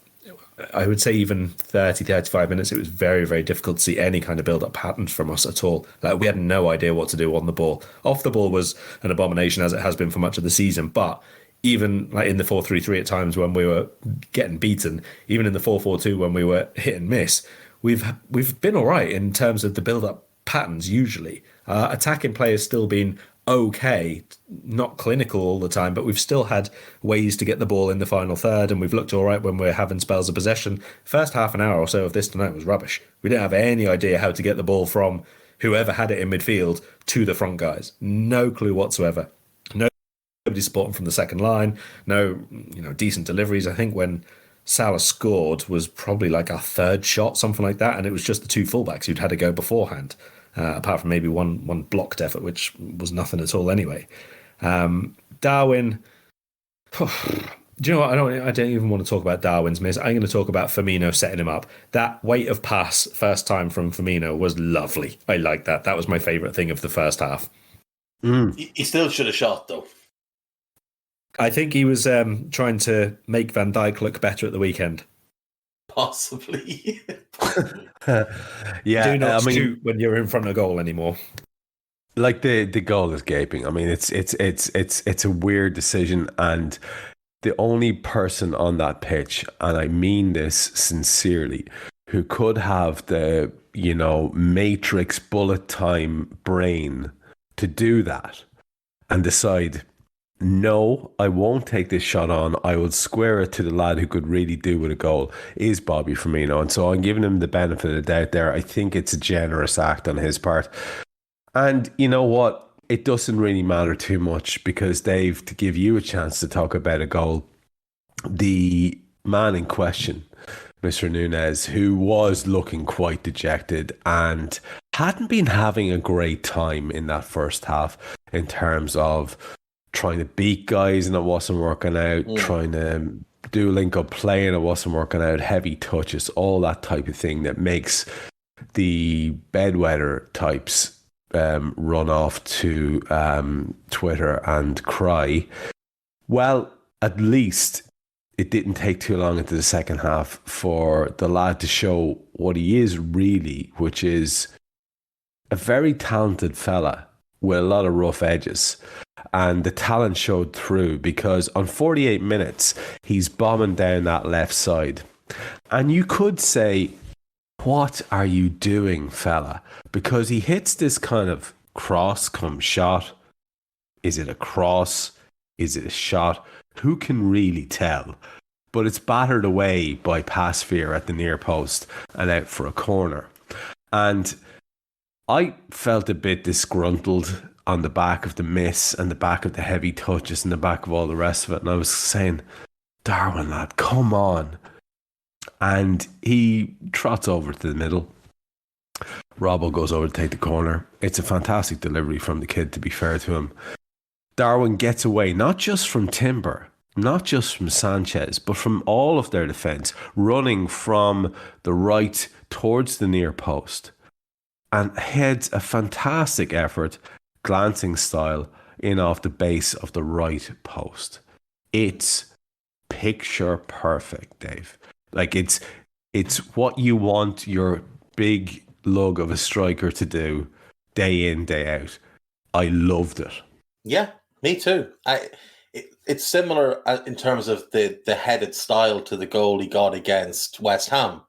I would say even 30, 35 minutes, it was very, very difficult to see any kind of build-up patterns from us at all. Like, we had no idea what to do on the ball. Off the ball was an abomination, as it has been for much of the season, but even like in the 4-3-3 at times when we were getting beaten, even in the 4-4-2 when we were hit and miss, we've been all right in terms of the build-up patterns usually. Attacking play has still been okay, not clinical all the time, but we've still had ways to get the ball in the final third, and we've looked all right when we're having spells of possession. First half an hour or so of this tonight was rubbish. We didn't have any idea how to get the ball from whoever had it in midfield to the front guys. No clue whatsoever. Nobody supporting from the second line. No, decent deliveries. I think when Salah scored was probably like our third shot, something like that, and it was just the two fullbacks who'd had to go beforehand. Apart from maybe one blocked effort, which was nothing at all anyway. Darwin, do you know what? I don't even want to talk about Darwin's miss. I'm going to talk about Firmino setting him up. That weight of pass first time from Firmino was lovely. I like that. That was my favourite thing of the first half. He still should have shot, though. I think he was trying to make Van Dijk look better at the weekend. Possibly. Yeah, do not shoot when you're in front of goal anymore. Like the goal is gaping. I mean, it's a weird decision, and the only person on that pitch, and I mean this sincerely, who could have the Matrix bullet time brain to do that and decide, no, I won't take this shot on. I will square it to the lad who could really do with a goal, is Bobby Firmino. And so I'm giving him the benefit of the doubt there. I think it's a generous act on his part. And you know what? It doesn't really matter too much because, Dave, to give you a chance to talk about a goal, the man in question, Mr. Nunez, who was looking quite dejected and hadn't been having a great time in that first half in terms of trying to beat guys and it wasn't working out, trying to do link-up play and it wasn't working out, heavy touches, all that type of thing that makes the bedwetter types run off to Twitter and cry. Well, at least it didn't take too long into the second half for the lad to show what he is really, which is a very talented fella with a lot of rough edges. And the talent showed through because on 48 minutes, he's bombing down that left side. And you could say, what are you doing, fella? Because he hits this kind of cross come shot. Is it a cross? Is it a shot? Who can really tell? But it's battered away by pass fear at the near post and out for a corner. And I felt a bit disgruntled on the back of the miss and the back of the heavy touches and the back of all the rest of it. And I was saying, Darwin, lad, come on. And he trots over to the middle. Robbo goes over to take the corner. It's a fantastic delivery from the kid, to be fair to him. Darwin gets away, not just from Timber, not just from Sanchez, but from all of their defence, running from the right towards the near post. And heads a fantastic effort, glancing style, in off the base of the right post. It's picture perfect, Dave. Like it's what you want your big lug of a striker to do day in, day out. I loved it. Yeah, me too. It's similar in terms of the headed style to the goal he got against West Ham.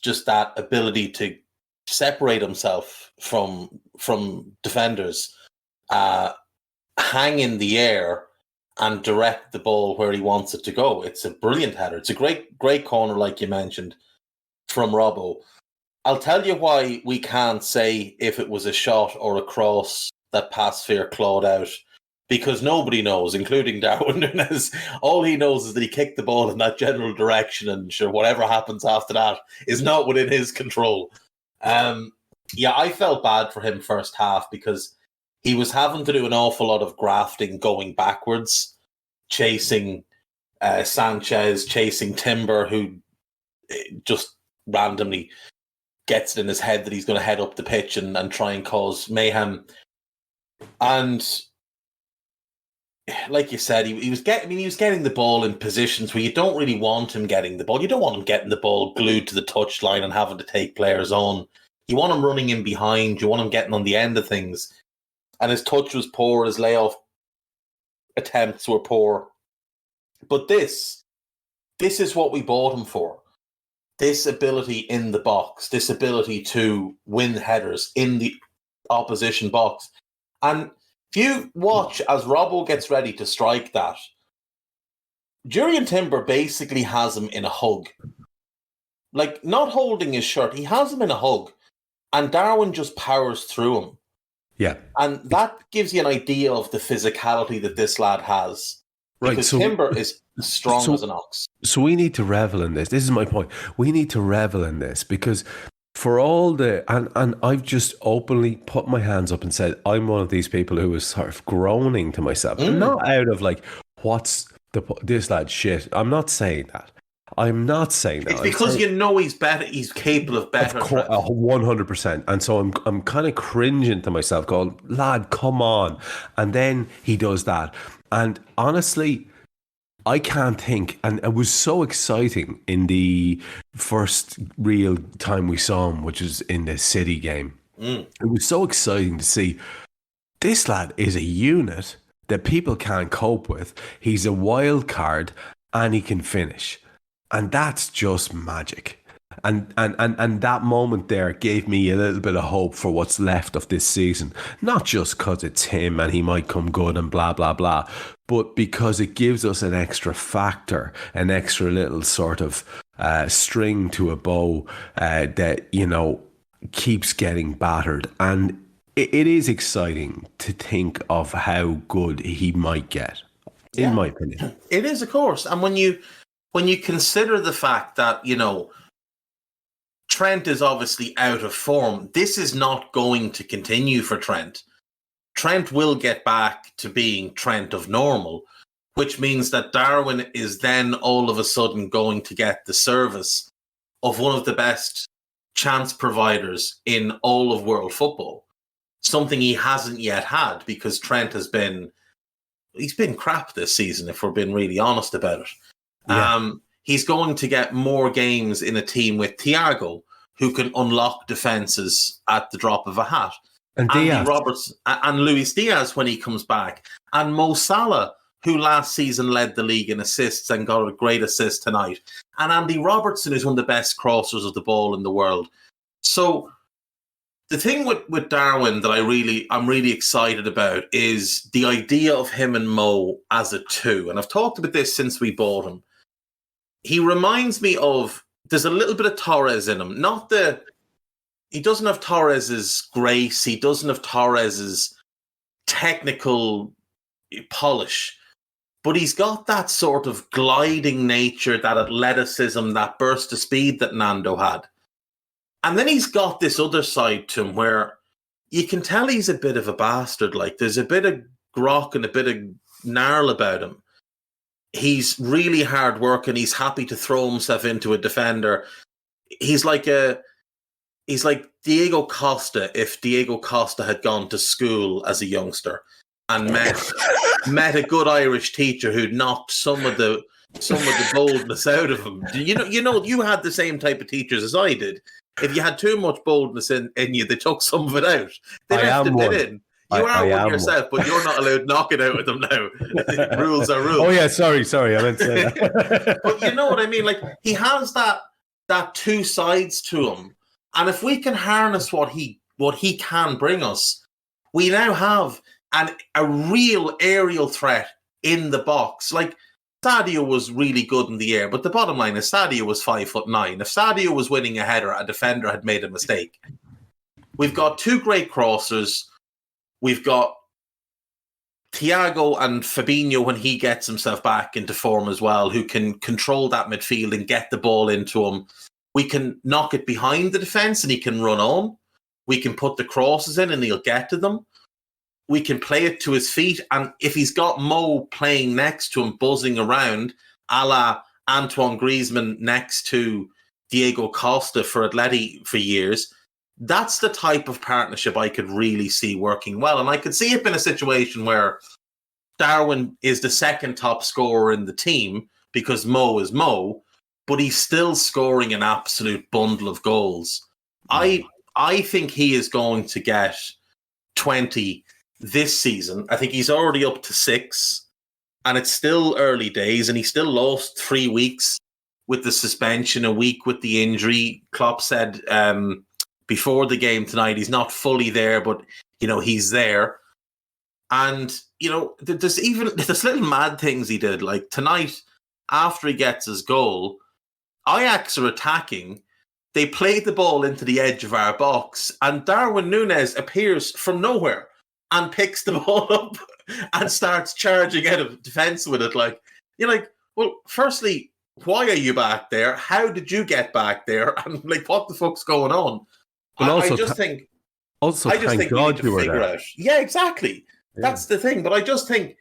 Just that ability to separate himself from defenders, hang in the air and direct the ball where he wants it to go. It's a brilliant header. It's a great corner, like you mentioned, from Robbo. I'll tell you why we can't say if it was a shot or a cross that Passphere clawed out, because nobody knows, including Darwin Núñez. All he knows is that he kicked the ball in that general direction, and sure, whatever happens after that is not within his control. Yeah, I felt bad for him first half because he was having to do an awful lot of grafting going backwards, chasing Sanchez, chasing Timber, who just randomly gets it in his head that he's going to head up the pitch and try and cause mayhem. And like you said, he was getting the ball in positions where you don't really want him getting the ball. You don't want him getting the ball glued to the touchline and having to take players on. You want him running in behind. You want him getting on the end of things. And his touch was poor. His layoff attempts were poor. But this is what we bought him for. This ability in the box. This ability to win headers in the opposition box. And if you watch as Robbo gets ready to strike that, Jurrien Timber basically has him in a hug. Like, not holding his shirt. He has him in a hug. And Darwin just powers through him. Yeah. And that gives you an idea of the physicality that this lad has. Right. Because So Timber is strong as an ox. So we need to revel in this. This is my point. We need to revel in this because for all the and I've just openly put my hands up and said I'm one of these people who is sort of groaning to myself. And not out of like, what's this lad shit. I'm not saying that. I'm not saying that. It's because you know he's better. He's capable of better. 100%. And so I'm kind of cringing to myself, going, lad, come on. And then he does that. And honestly, I can't think. And it was so exciting in the first real time we saw him, which was in the City game. It was so exciting to see this lad is a unit that people can't cope with. He's a wild card and he can finish. And that's just magic. And that moment there gave me a little bit of hope for what's left of this season. Not just because it's him and he might come good and blah, blah, blah, but because it gives us an extra factor, an extra little sort of string to a bow that, you know, keeps getting battered. And it is exciting to think of how good he might get, in my opinion. It is, of course. And when you consider the fact that, you know, Trent is obviously out of form, this is not going to continue for Trent. Trent will get back to being Trent of normal, which means that Darwin is then all of a sudden going to get the service of one of the best chance providers in all of world football. Something he hasn't yet had because Trent he's been crap this season, if we're being really honest about it. Yeah. He's going to get more games in a team with Thiago, who can unlock defences at the drop of a hat. And Andy Diaz. Roberts and Luis Diaz when he comes back. And Mo Salah, who last season led the league in assists and got a great assist tonight. And Andy Robertson is one of the best crossers of the ball in the world. So the thing with Darwin that I'm really excited about is the idea of him and Mo as a two. And I've talked about this since we bought him. He reminds me of, there's a little bit of Torres in him. He doesn't have Torres's grace. He doesn't have Torres's technical polish. But he's got that sort of gliding nature, that athleticism, that burst of speed that Nando had. And then he's got this other side to him where you can tell he's a bit of a bastard. Like, there's a bit of grok and a bit of gnarl about him. He's really hard working. He's happy to throw himself into a defender. He's like Diego Costa if Diego Costa had gone to school as a youngster and met a good Irish teacher who'd knocked some of the boldness out of him. You had the same type of teachers as I did. If you had too much boldness in you, they took some of it out. They left it in. You are one yourself, but you're not allowed to knock it out with them now. Rules are rules. Oh yeah, sorry, I meant to say that. But you know what I mean? Like, he has that two sides to him. And if we can harness what he can bring us, we now have a real aerial threat in the box. Like, Sadio was really good in the air, but the bottom line is Sadio was 5'9". If Sadio was winning a header, a defender had made a mistake. We've got two great crossers. We've got Thiago and Fabinho when he gets himself back into form as well, who can control that midfield and get the ball into him. We can knock it behind the defence and he can run on. We can put the crosses in and he'll get to them. We can play it to his feet. And if he's got Mo playing next to him, buzzing around, a la Antoine Griezmann next to Diego Costa for Atleti for years, that's the type of partnership I could really see working well. And I could see it in a situation where Darwin is the second top scorer in the team because Mo is Mo, but he's still scoring an absolute bundle of goals. I think he is going to get 20 this season. I think he's already up to 6, and it's still early days, and he still lost 3 weeks with the suspension, a week with the injury. Klopp said before the game tonight he's not fully there, but he's there. And there's little mad things he did, like tonight after he gets his goal, Ajax are attacking. They played the ball into the edge of our box, and Darwin Núñez appears from nowhere and picks the ball up and starts charging out of defence with it. Like, you're like, well, firstly, why are you back there? How did you get back there? And like, what the fuck's going on? But I just think thank God you were there. Out. Yeah, exactly. Yeah. That's the thing. But I just think,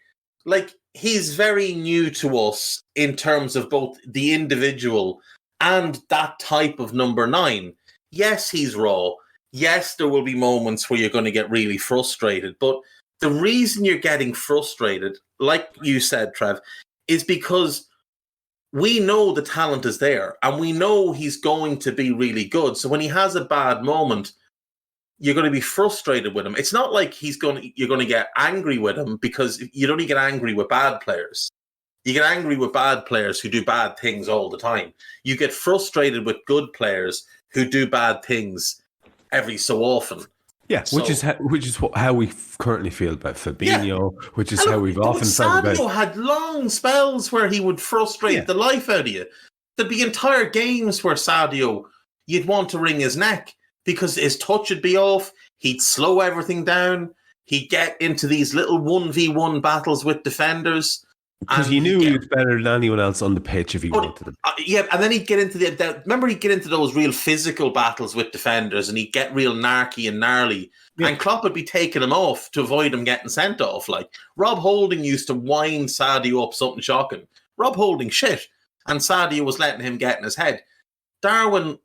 like, he's very new to us in terms of both the individual and that type of number 9. Yes, he's raw. Yes, there will be moments where you're going to get really frustrated. But the reason you're getting frustrated, like you said, Trev, is because we know the talent is there and we know he's going to be really good. So when he has a bad moment, you're going to be frustrated with him. It's not like you're going to get angry with him, because you don't get angry with bad players. You get angry with bad players who do bad things all the time. You get frustrated with good players who do bad things every so often. Yeah, which is how we currently feel about Fabinho, which is how we've often felt about. Sadio had long spells where he would frustrate the life out of you. There'd be entire games where Sadio, you'd want to wring his neck because his touch would be off. He'd slow everything down. He'd get into these little 1v1 battles with defenders. Because you knew he was better than anyone else on the pitch if he wanted to. And then he'd get into he'd get into those real physical battles with defenders, and he'd get real narky and gnarly. Yeah. And Klopp would be taking him off to avoid him getting sent off. Like, Rob Holding used to wind Sadio up something shocking. Rob Holding shit, and Sadio was letting him get in his head. Darwin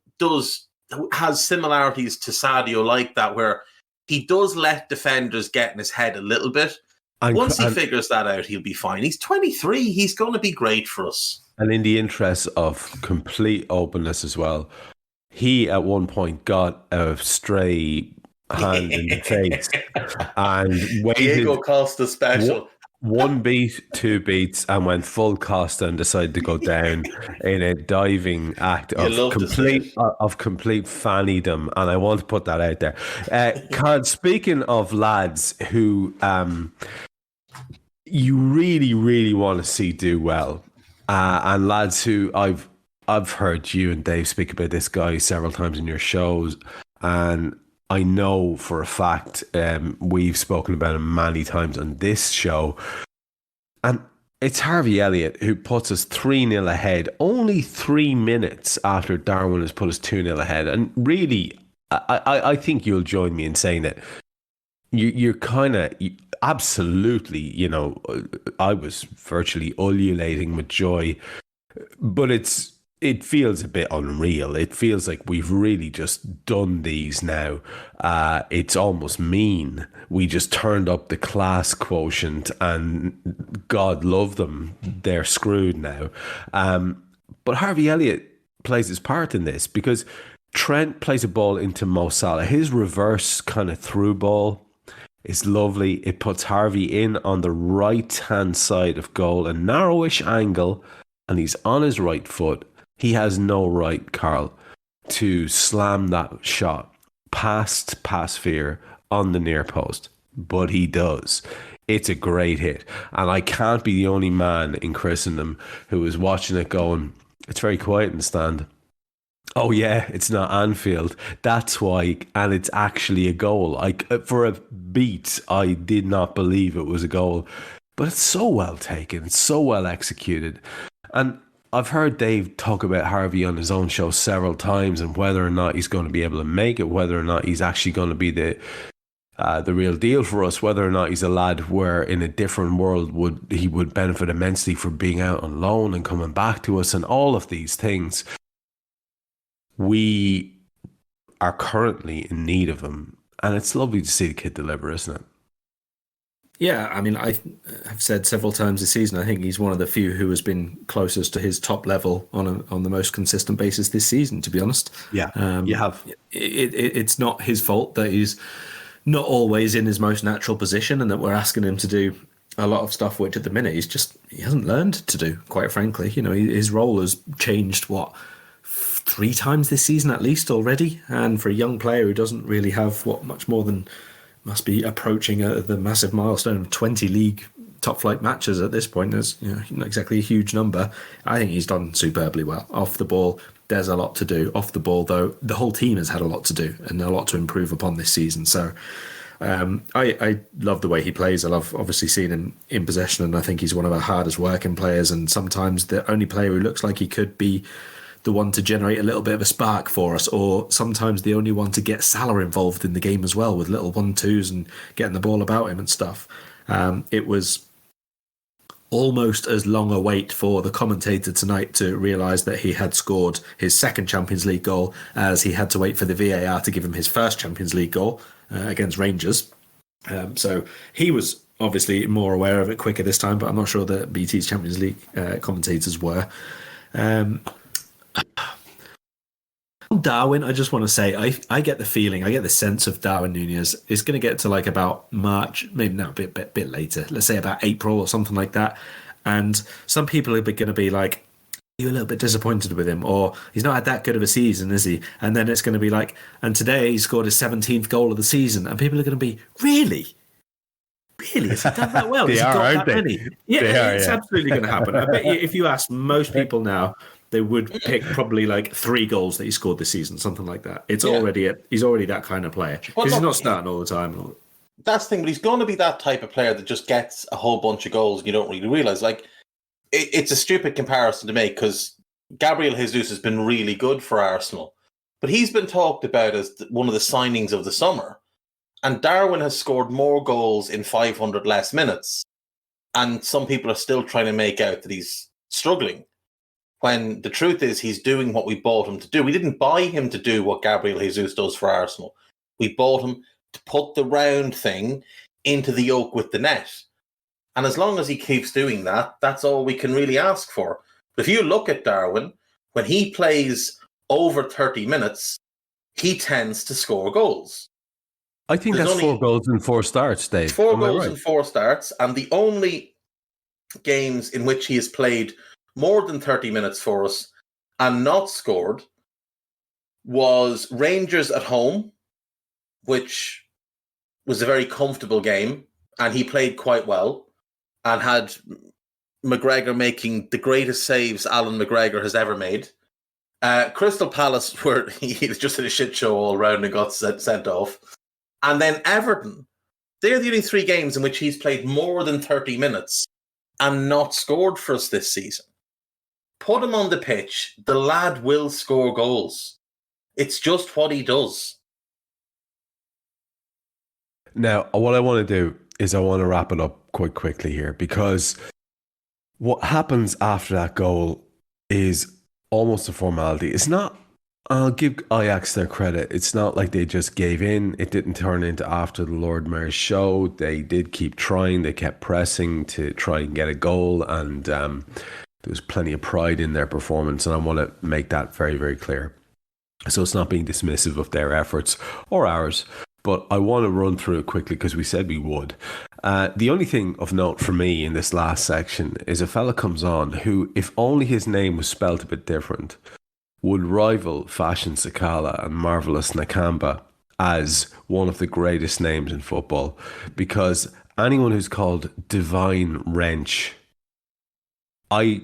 has similarities to Sadio like that, where he does let defenders get in his head a little bit. Once he figures that out, he'll be fine. He's 23. He's going to be great for us. And in the interest of complete openness as well, he at one point got a stray hand in the face and waited. Diego Costa special. One beat, 2 beats, and went full Costa and decided to go down in a diving act of complete fannydom. And I want to put that out there. Speaking of lads who you really, really want to see do well, and lads who I've heard you and Dave speak about this guy several times in your shows, and I know for a fact we've spoken about him many times on this show, and it's Harvey Elliott who puts us 3-0 ahead only 3 minutes after Darwin has put us 2-0 ahead. And really, I think you'll join me in saying that you're kind of absolutely, I was virtually ululating with joy, but it feels a bit unreal. It feels like we've really just done these now. It's almost mean. We just turned up the class quotient, and God love them, they're screwed now. But Harvey Elliott plays his part in this, because Trent plays a ball into Mo Salah. His reverse kind of through ball is lovely. It puts Harvey in on the right-hand side of goal, a narrowish angle, and he's on his right foot. He has no right, Karl, to slam that shot past Pasveer on the near post, but he does. It's a great hit, and I can't be the only man in Christendom who is watching it going, it's very quiet in the stand. Oh yeah, it's not Anfield. That's why, and it's actually a goal. Like for a beat, I did not believe it was a goal, but it's so well taken. It's so well executed, and I've heard Dave talk about Harvey on his own show several times, and whether or not he's going to be able to make it, whether or not he's actually going to be the real deal for us, whether or not he's a lad where in a different world he would benefit immensely for being out on loan and coming back to us, and all of these things. We are currently in need of him, and it's lovely to see the kid deliver, isn't it? Yeah, I mean, I have said several times this season, I think he's one of the few who has been closest to his top level on the most consistent basis this season, to be honest. Yeah, you have. It's not his fault that he's not always in his most natural position, and that we're asking him to do a lot of stuff which at the minute he hasn't learned to do, quite frankly. You know, his role has changed, 3 times this season at least already, and for a young player who doesn't really have much more than must be approaching the massive milestone of 20 league top flight matches at this point, is not exactly a huge number. I think he's done superbly well. Off the ball, there's a lot to do. Off the ball, though, the whole team has had a lot to do and a lot to improve upon this season. So I love the way he plays. I love obviously seeing him in possession, and I think he's one of our hardest working players, and sometimes the only player who looks like he could be the one to generate a little bit of a spark for us, or sometimes the only one to get Salah involved in the game as well, with little 1-2s and getting the ball about him and stuff. It was almost as long a wait for the commentator tonight to realise that he had scored his second Champions League goal as he had to wait for the VAR to give him his first Champions League goal against Rangers. So he was obviously more aware of it quicker this time, but I'm not sure that BT's Champions League commentators were. Darwin, I just want to say, I get the feeling, I get the sense of Darwin Núñez is going to get to like about March, maybe not a bit later, let's say about April or something like that, and some people are going to be like, you're a little bit disappointed with him, or he's not had that good of a season, is he? And then it's going to be like, and today he scored his 17th goal of the season, and people are going to be, really? Has he done that well? They Has he are, got aren't that they? many? Yeah, it's absolutely going to happen. I bet you, if you ask most people now, they would pick probably like 3 goals that he scored this season, something like that. He's already that kind of player, because he's not starting all the time. That's the thing, but he's going to be that type of player that just gets a whole bunch of goals and you don't really realise. Like, it's a stupid comparison to make, because Gabriel Jesus has been really good for Arsenal, but he's been talked about as one of the signings of the summer. And Darwin has scored more goals in 500 less minutes. And some people are still trying to make out that he's struggling, when the truth is he's doing what we bought him to do. We didn't buy him to do what Gabriel Jesus does for Arsenal. We bought him to put the round thing into the yoke with the net. And as long as he keeps doing that, that's all we can really ask for. But if you look at Darwin, when he plays over 30 minutes, he tends to score goals. I think that's 4 goals in 4 starts, Dave. 4 goals in 4 starts, and the only games in which he has played more than 30 minutes for us and not scored was Rangers at home, which was a very comfortable game, and he played quite well and had McGregor making the greatest saves Alan McGregor has ever made. Crystal Palace, where he was just in a shit show all round and got sent off. And then Everton. They're the only 3 games in which he's played more than 30 minutes and not scored for us this season. Put him on the pitch, the lad will score goals. It's just what he does. Now, what I want to do is I want to wrap it up quite quickly here, because what happens after that goal is almost a formality. It's not, I'll give Ajax their credit. It's not like they just gave in. It didn't turn into after the Lord Mayor's show. They did keep trying. They kept pressing to try and get a goal, and there was plenty of pride in their performance, and I want to make that very, very clear. So it's not being dismissive of their efforts or ours, but I want to run through it quickly because we said we would. The only thing of note for me in this last section is a fella comes on who, if only his name was spelt a bit different, would rival Fashion Sakala and Marvelous Nakamba as one of the greatest names in football, because anyone who's called Divine Wrench, I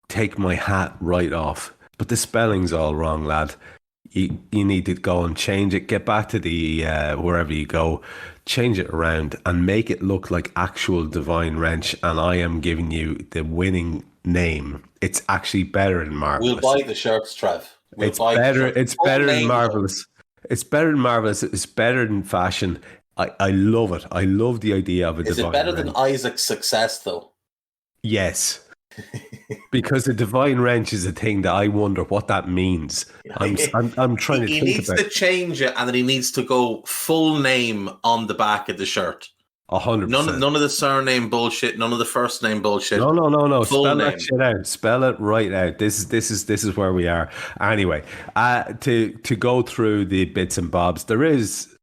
take my hat right off, but the spelling's all wrong, lad. You need to go and change it. Get back to the wherever you go, change it around and make it look like actual Divine Wrench. And I am giving you the winning name. It's actually better than Marvelous. We'll buy the shirts, Trev. It's better. It's better than Marvelous. It's better than Marvelous. It's better than Fashion. I love it. I love the idea of a Divine Wrench. Is it better than Isaac's Success, though? Yes. Because the Divine Wrench is a thing that I wonder what that means. I'm trying to think about it. He needs to change it, and then he needs to go full name on the back of the shirt. 100%. None of the surname bullshit. None of the first name bullshit. No. Full Spell name. that shit out. Spell it right out. This is where we are. Anyway, to go through the bits and bobs, there is,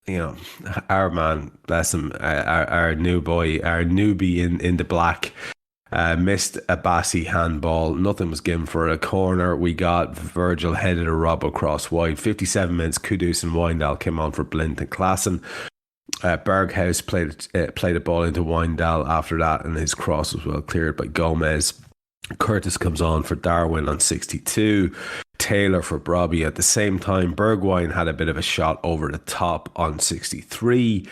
our man, bless him, our new boy, our newbie in the black. Missed a Bassi handball. Nothing was given for a corner. We got Virgil headed a rob across wide. 57 minutes. Kudus and Windal came on for Blint and Klassen. Berghaus played a ball into Windal after that, and his cross was well cleared by Gomez. Curtis comes on for Darwin on 62. Taylor for Brobby at the same time. Bergwijn had a bit of a shot over the top on 63.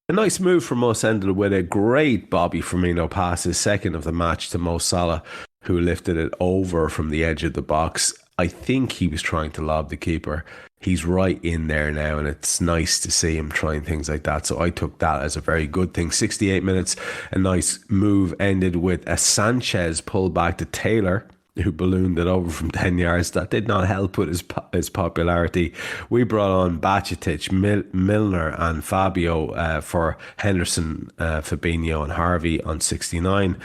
A nice move from us ended with a great Bobby Firmino pass, his second of the match, to Mo Salah, who lifted it over from the edge of the box. I think he was trying to lob the keeper. He's right in there now, and it's nice to see him trying things like that. So I took that as a very good thing. 68 minutes, a nice move ended with a Sanchez pull back to Taylor, who ballooned it over from 10 yards. That did not help with his popularity. We brought on Bajcetic, Milner and Fabio for Henderson, Fabinho and Harvey on 69.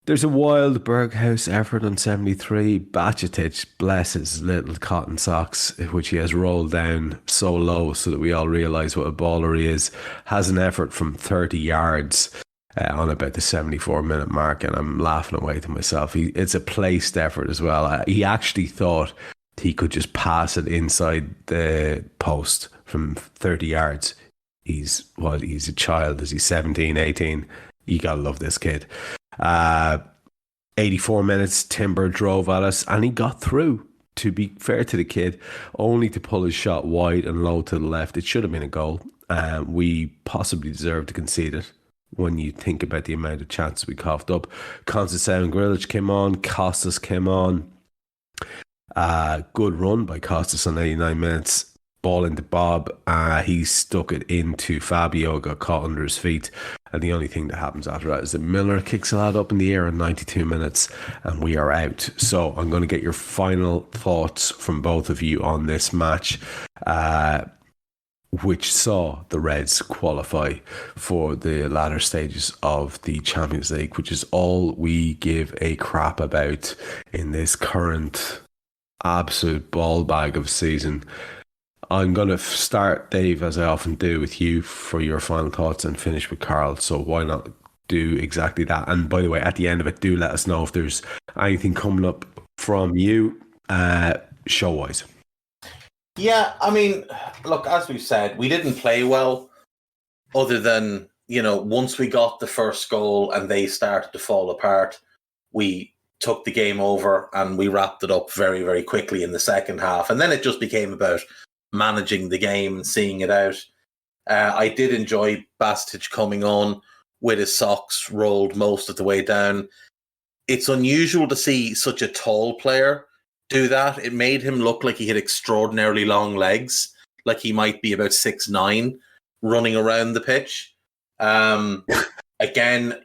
There's a wild Berghaus effort on 73. Bajcetic, bless his little cotton socks, which he has rolled down so low so that we all realise what a baller he is, has an effort from 30 yards. On about the 74-minute mark, and I'm laughing away to myself. It's a placed effort as well. He actually thought he could just pass it inside the post from 30 yards. He's a child. Is he 17, 18? You gotta love this kid. 84 minutes, Timber drove at us, and he got through. To be fair to the kid, only to pull his shot wide and low to the left. It should have been a goal. We possibly deserved to concede it, when you think about the amount of chances we coughed up. Conceição and Grealish came on. Costas came on. Good run by Costas on 89 minutes. Ball into Bob. He stuck it into Fabio, got caught under his feet. And the only thing that happens after that is that Miller kicks a lad up in the air in 92 minutes and we are out. So I'm going to get your final thoughts from both of you on this match, which saw the Reds qualify for the latter stages of the Champions League, which is all we give a crap about in this current absolute ball bag of season. I'm going to start, Dave, as I often do, with you for your final thoughts and finish with Karl. So why not do exactly that? And by the way, at the end of it, do let us know if there's anything coming up from you show-wise. Yeah, I mean, look, as we've said, we didn't play well other than, once we got the first goal and they started to fall apart, we took the game over and we wrapped it up very, very quickly in the second half. And then it just became about managing the game and seeing it out. I did enjoy Bajcetic coming on with his socks rolled most of the way down. It's unusual to see such a tall player do that. It made him look like he had extraordinarily long legs, like he might be about 6'9", running around the pitch. Again,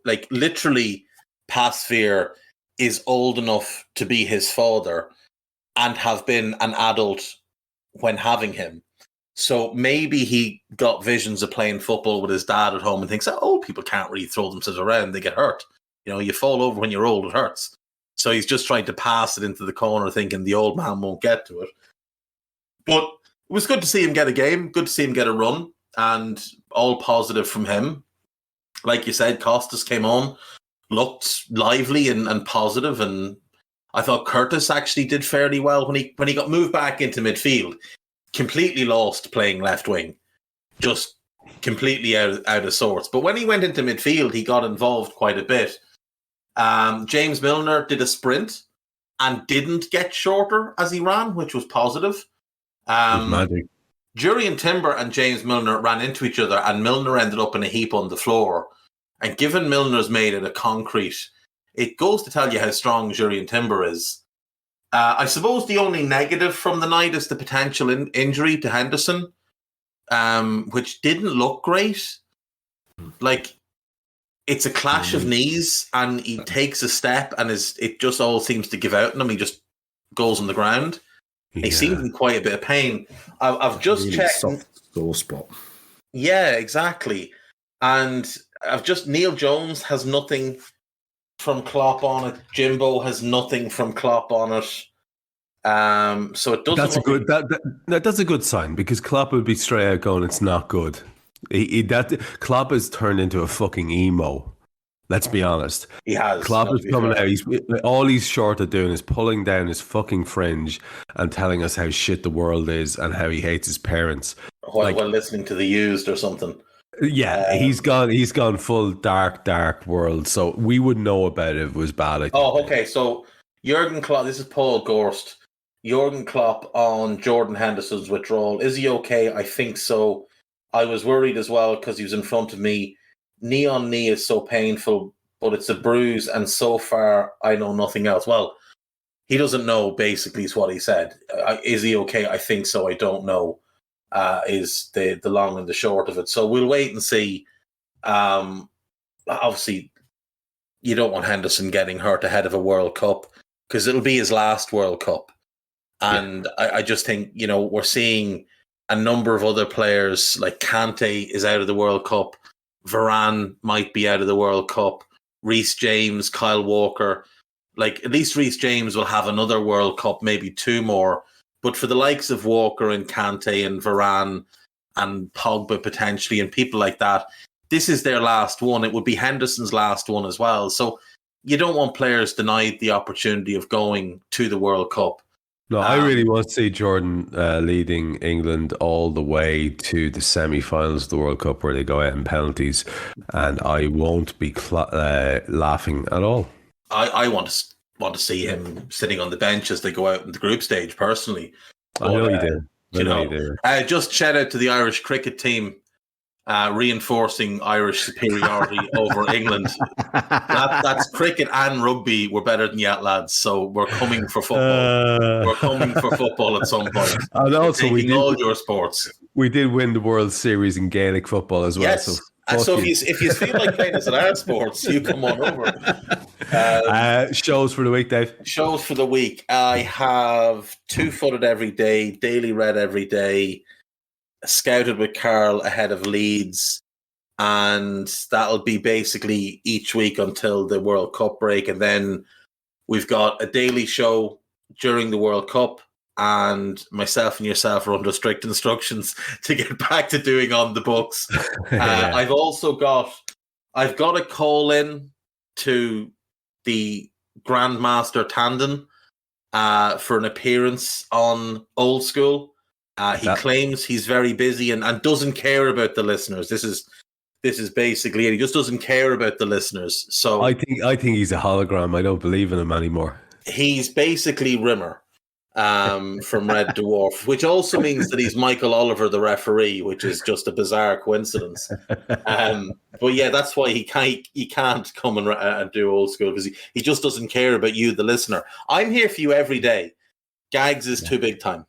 like literally Pasveer is old enough to be his father and have been an adult when having him. So maybe he got visions of playing football with his dad at home and thinks, old people can't really throw themselves around, they get hurt. You fall over when you're old, it hurts. So he's just trying to pass it into the corner thinking the old man won't get to it. But it was good to see him get a game, good to see him get a run, and all positive from him. Like you said, Costas came on, looked lively and positive, and I thought Curtis actually did fairly well when he got moved back into midfield. Completely lost playing left wing, just completely out of sorts. But when he went into midfield, he got involved quite a bit. James Milner did a sprint and didn't get shorter as he ran, which was positive. Magic. Jurrien Timber and James Milner ran into each other, and Milner ended up in a heap on the floor. And given Milner's made it a concrete, it goes to tell you how strong Jurrien Timber is. I suppose the only negative from the night is the potential injury to Henderson, which didn't look great. Like, it's a clash of knees, and he takes a step, and it just all seems to give out on him. He just goes on the ground. He seems in quite a bit of pain. I've just really checked. Soft sore spot. Yeah, exactly. And Neil Jones has nothing from Klopp on it. Jimbo has nothing from Klopp on it. So it doesn't. That's a good sign, because Klopp would be straight out going, "It's not good." Klopp has turned into a fucking emo. Let's be honest. He has. Klopp is coming out. All he's short of doing is pulling down his fucking fringe and telling us how shit the world is and how he hates his parents. While listening to The Used or something. Yeah, he's gone full dark world. So we would know about it if it was bad. I think. Oh, okay. So Jurgen Klopp, this is Paul Gorst. Jurgen Klopp on Jordan Henderson's withdrawal. Is he okay? I think so. I was worried as well because he was in front of me. Knee on knee is so painful, but it's a bruise, and so far I know nothing else. Well, he doesn't know, basically, is what he said. Is he okay? I think so. I don't know, is the long and the short of it. So we'll wait and see. Obviously, you don't want Henderson getting hurt ahead of a World Cup, because it'll be his last World Cup. And I just think, we're seeing a number of other players, like Kante is out of the World Cup. Varane might be out of the World Cup. Reece James, Kyle Walker. Like, at least Reece James will have another World Cup, maybe two more. But for the likes of Walker and Kante and Varane and Pogba potentially and people like that, this is their last one. It would be Henderson's last one as well. So you don't want players denied the opportunity of going to the World Cup. No, I really want to see Jordan leading England all the way to the semi-finals of the World Cup, where they go out in penalties, and I won't be laughing at all. I want to see him sitting on the bench as they go out in the group stage, personally. I know you do. Just shout out to the Irish cricket team, reinforcing Irish superiority over England. That's cricket and rugby. We're better than that, lads. So we're coming for football. We're coming for football at some point. And also, we did all your sports. We did win the World Series in Gaelic football as well. Yes. So if you feel like playing us in our sports, you come on over. Shows for the week, Dave. Shows for the week. I have Two-Footed every day, Daily Red every day, Scouted with Karl ahead of Leeds, and that'll be basically each week until the World Cup break. And then we've got a daily show during the World Cup, and myself and yourself are under strict instructions to get back to doing on the books. I've got a call in to the Grandmaster Tandon for an appearance on Old School. He claims he's very busy and doesn't care about the listeners. This is basically it. He just doesn't care about the listeners. So I think he's a hologram. I don't believe in him anymore. He's basically Rimmer from Red Dwarf, which also means that he's Michael Oliver, the referee, which is just a bizarre coincidence. But yeah, that's why he can't come and do Old School, because he just doesn't care about you, the listener. I'm here for you every day. Gags is too big time.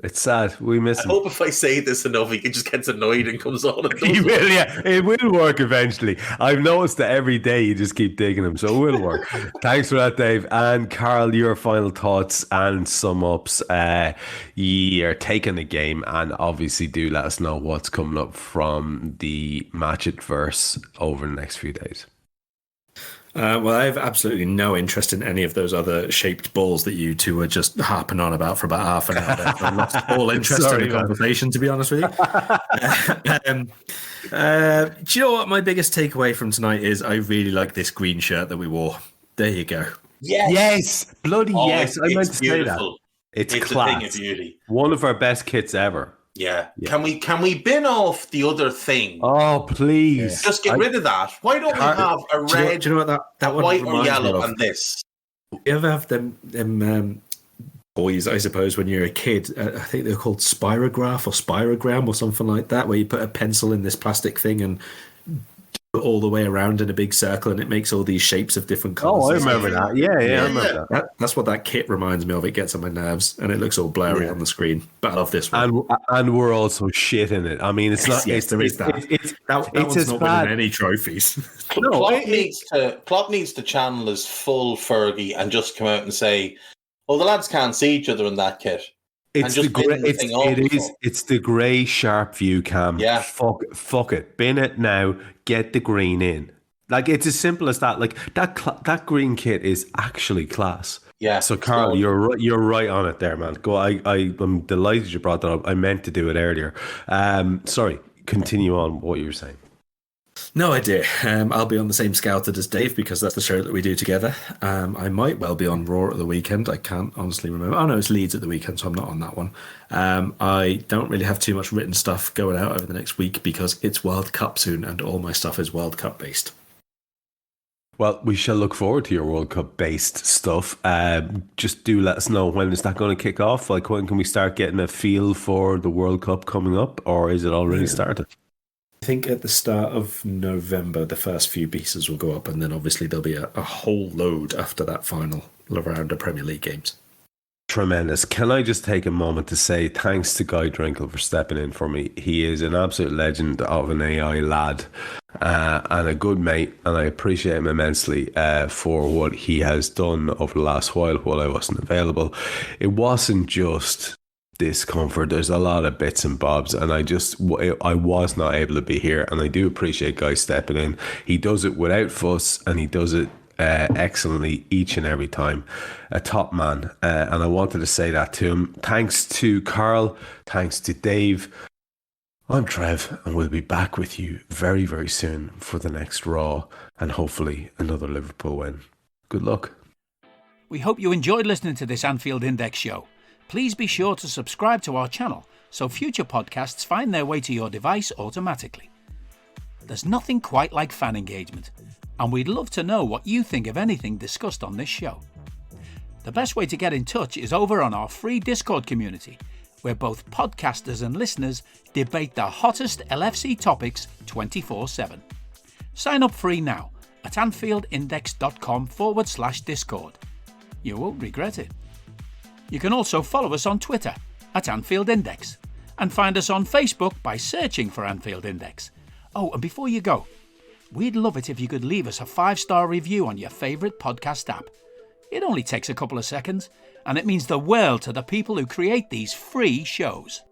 It's sad. We miss him. I hope if I say this enough, he just gets annoyed and comes on. And he will, yeah. It will work eventually. I've noticed that every day you just keep digging him, so it will work. Thanks for that, Dave. And Karl, your final thoughts and sum ups. You're taking the game, and obviously do let us know what's coming up from the Matchett verse over the next few days. Well, I have absolutely no interest in any of those other shaped balls that you two were just harping on about for about half an hour. I lost all interest in the conversation, to be honest with you. Do you know what my biggest takeaway from tonight is? I really like this green shirt that we wore. There you go. Yes. Bloody yes. I meant to say that. It's class. A thing of beauty. One of our best kits ever. Yeah. Can we bin off the other thing? Oh, please. Just get rid of that. Why don't we have a red, do you know what that white or yellow and this? You ever have them toys, I suppose, when you're a kid? I think they're called spirograph or spirogram or something like that, where you put a pencil in this plastic thing and do it all the way around in a big circle, and it makes all these shapes of different colours. Oh, I remember that. Yeah, I remember that. That's what that kit reminds me of. It gets on my nerves, and it looks all blurry on the screen. But I love this one. And we're also shit in it. I mean, it's not. Yes, there is that. That one's as not bad. winning any trophies. Klopp needs to channel his full Fergie and just come out and say, "Oh, the lads can't see each other in that kit." It's the grey sharp view cam. Yeah. Fuck it. Bin it now. Get the green in. Like, it's as simple as that. Like, that green kit is actually class. Yeah. So, Karl, you're right on it there, man. Go. I'm delighted you brought that up. I meant to do it earlier. Sorry. Continue on what you were saying. No idea. I'll be on the same Scouted as Dave because that's the show that we do together. I might well be on Raw at the weekend. I can't honestly remember. Oh, no, it's Leeds at the weekend, so I'm not on that one. I don't really have too much written stuff going out over the next week because it's World Cup soon and all my stuff is World Cup based. Well, we shall look forward to your World Cup based stuff. Just do let us know, when is that going to kick off? Like, when can we start getting a feel for the World Cup coming up, or is it already started? I think at the start of November, the first few pieces will go up, and then obviously there'll be a whole load after that final round of Premier League games. Tremendous. Can I just take a moment to say thanks to Guy Drinkle for stepping in for me? He is an absolute legend of an AI lad and a good mate, and I appreciate him immensely for what he has done over the last while I wasn't available. It wasn't just discomfort. There's a lot of bits and bobs, and I was not able to be here, and I do appreciate Guy stepping in. He does it without fuss, and he does it excellently each and every time. A top man, and I wanted to say that to him. Thanks to Karl, thanks to Dave. I'm Trev, and we'll be back with you very, very soon for the next Raw, and hopefully another Liverpool win. Good luck. We hope you enjoyed listening to this Anfield Index show. Please be sure to subscribe to our channel so future podcasts find their way to your device automatically. There's nothing quite like fan engagement, and we'd love to know what you think of anything discussed on this show. The best way to get in touch is over on our free Discord community, where both podcasters and listeners debate the hottest LFC topics 24/7. Sign up free now at AnfieldIndex.com/Discord. You won't regret it. You can also follow us on Twitter at Anfield Index and find us on Facebook by searching for Anfield Index. Oh, and before you go, we'd love it if you could leave us a 5-star review on your favourite podcast app. It only takes a couple of seconds, and it means the world to the people who create these free shows.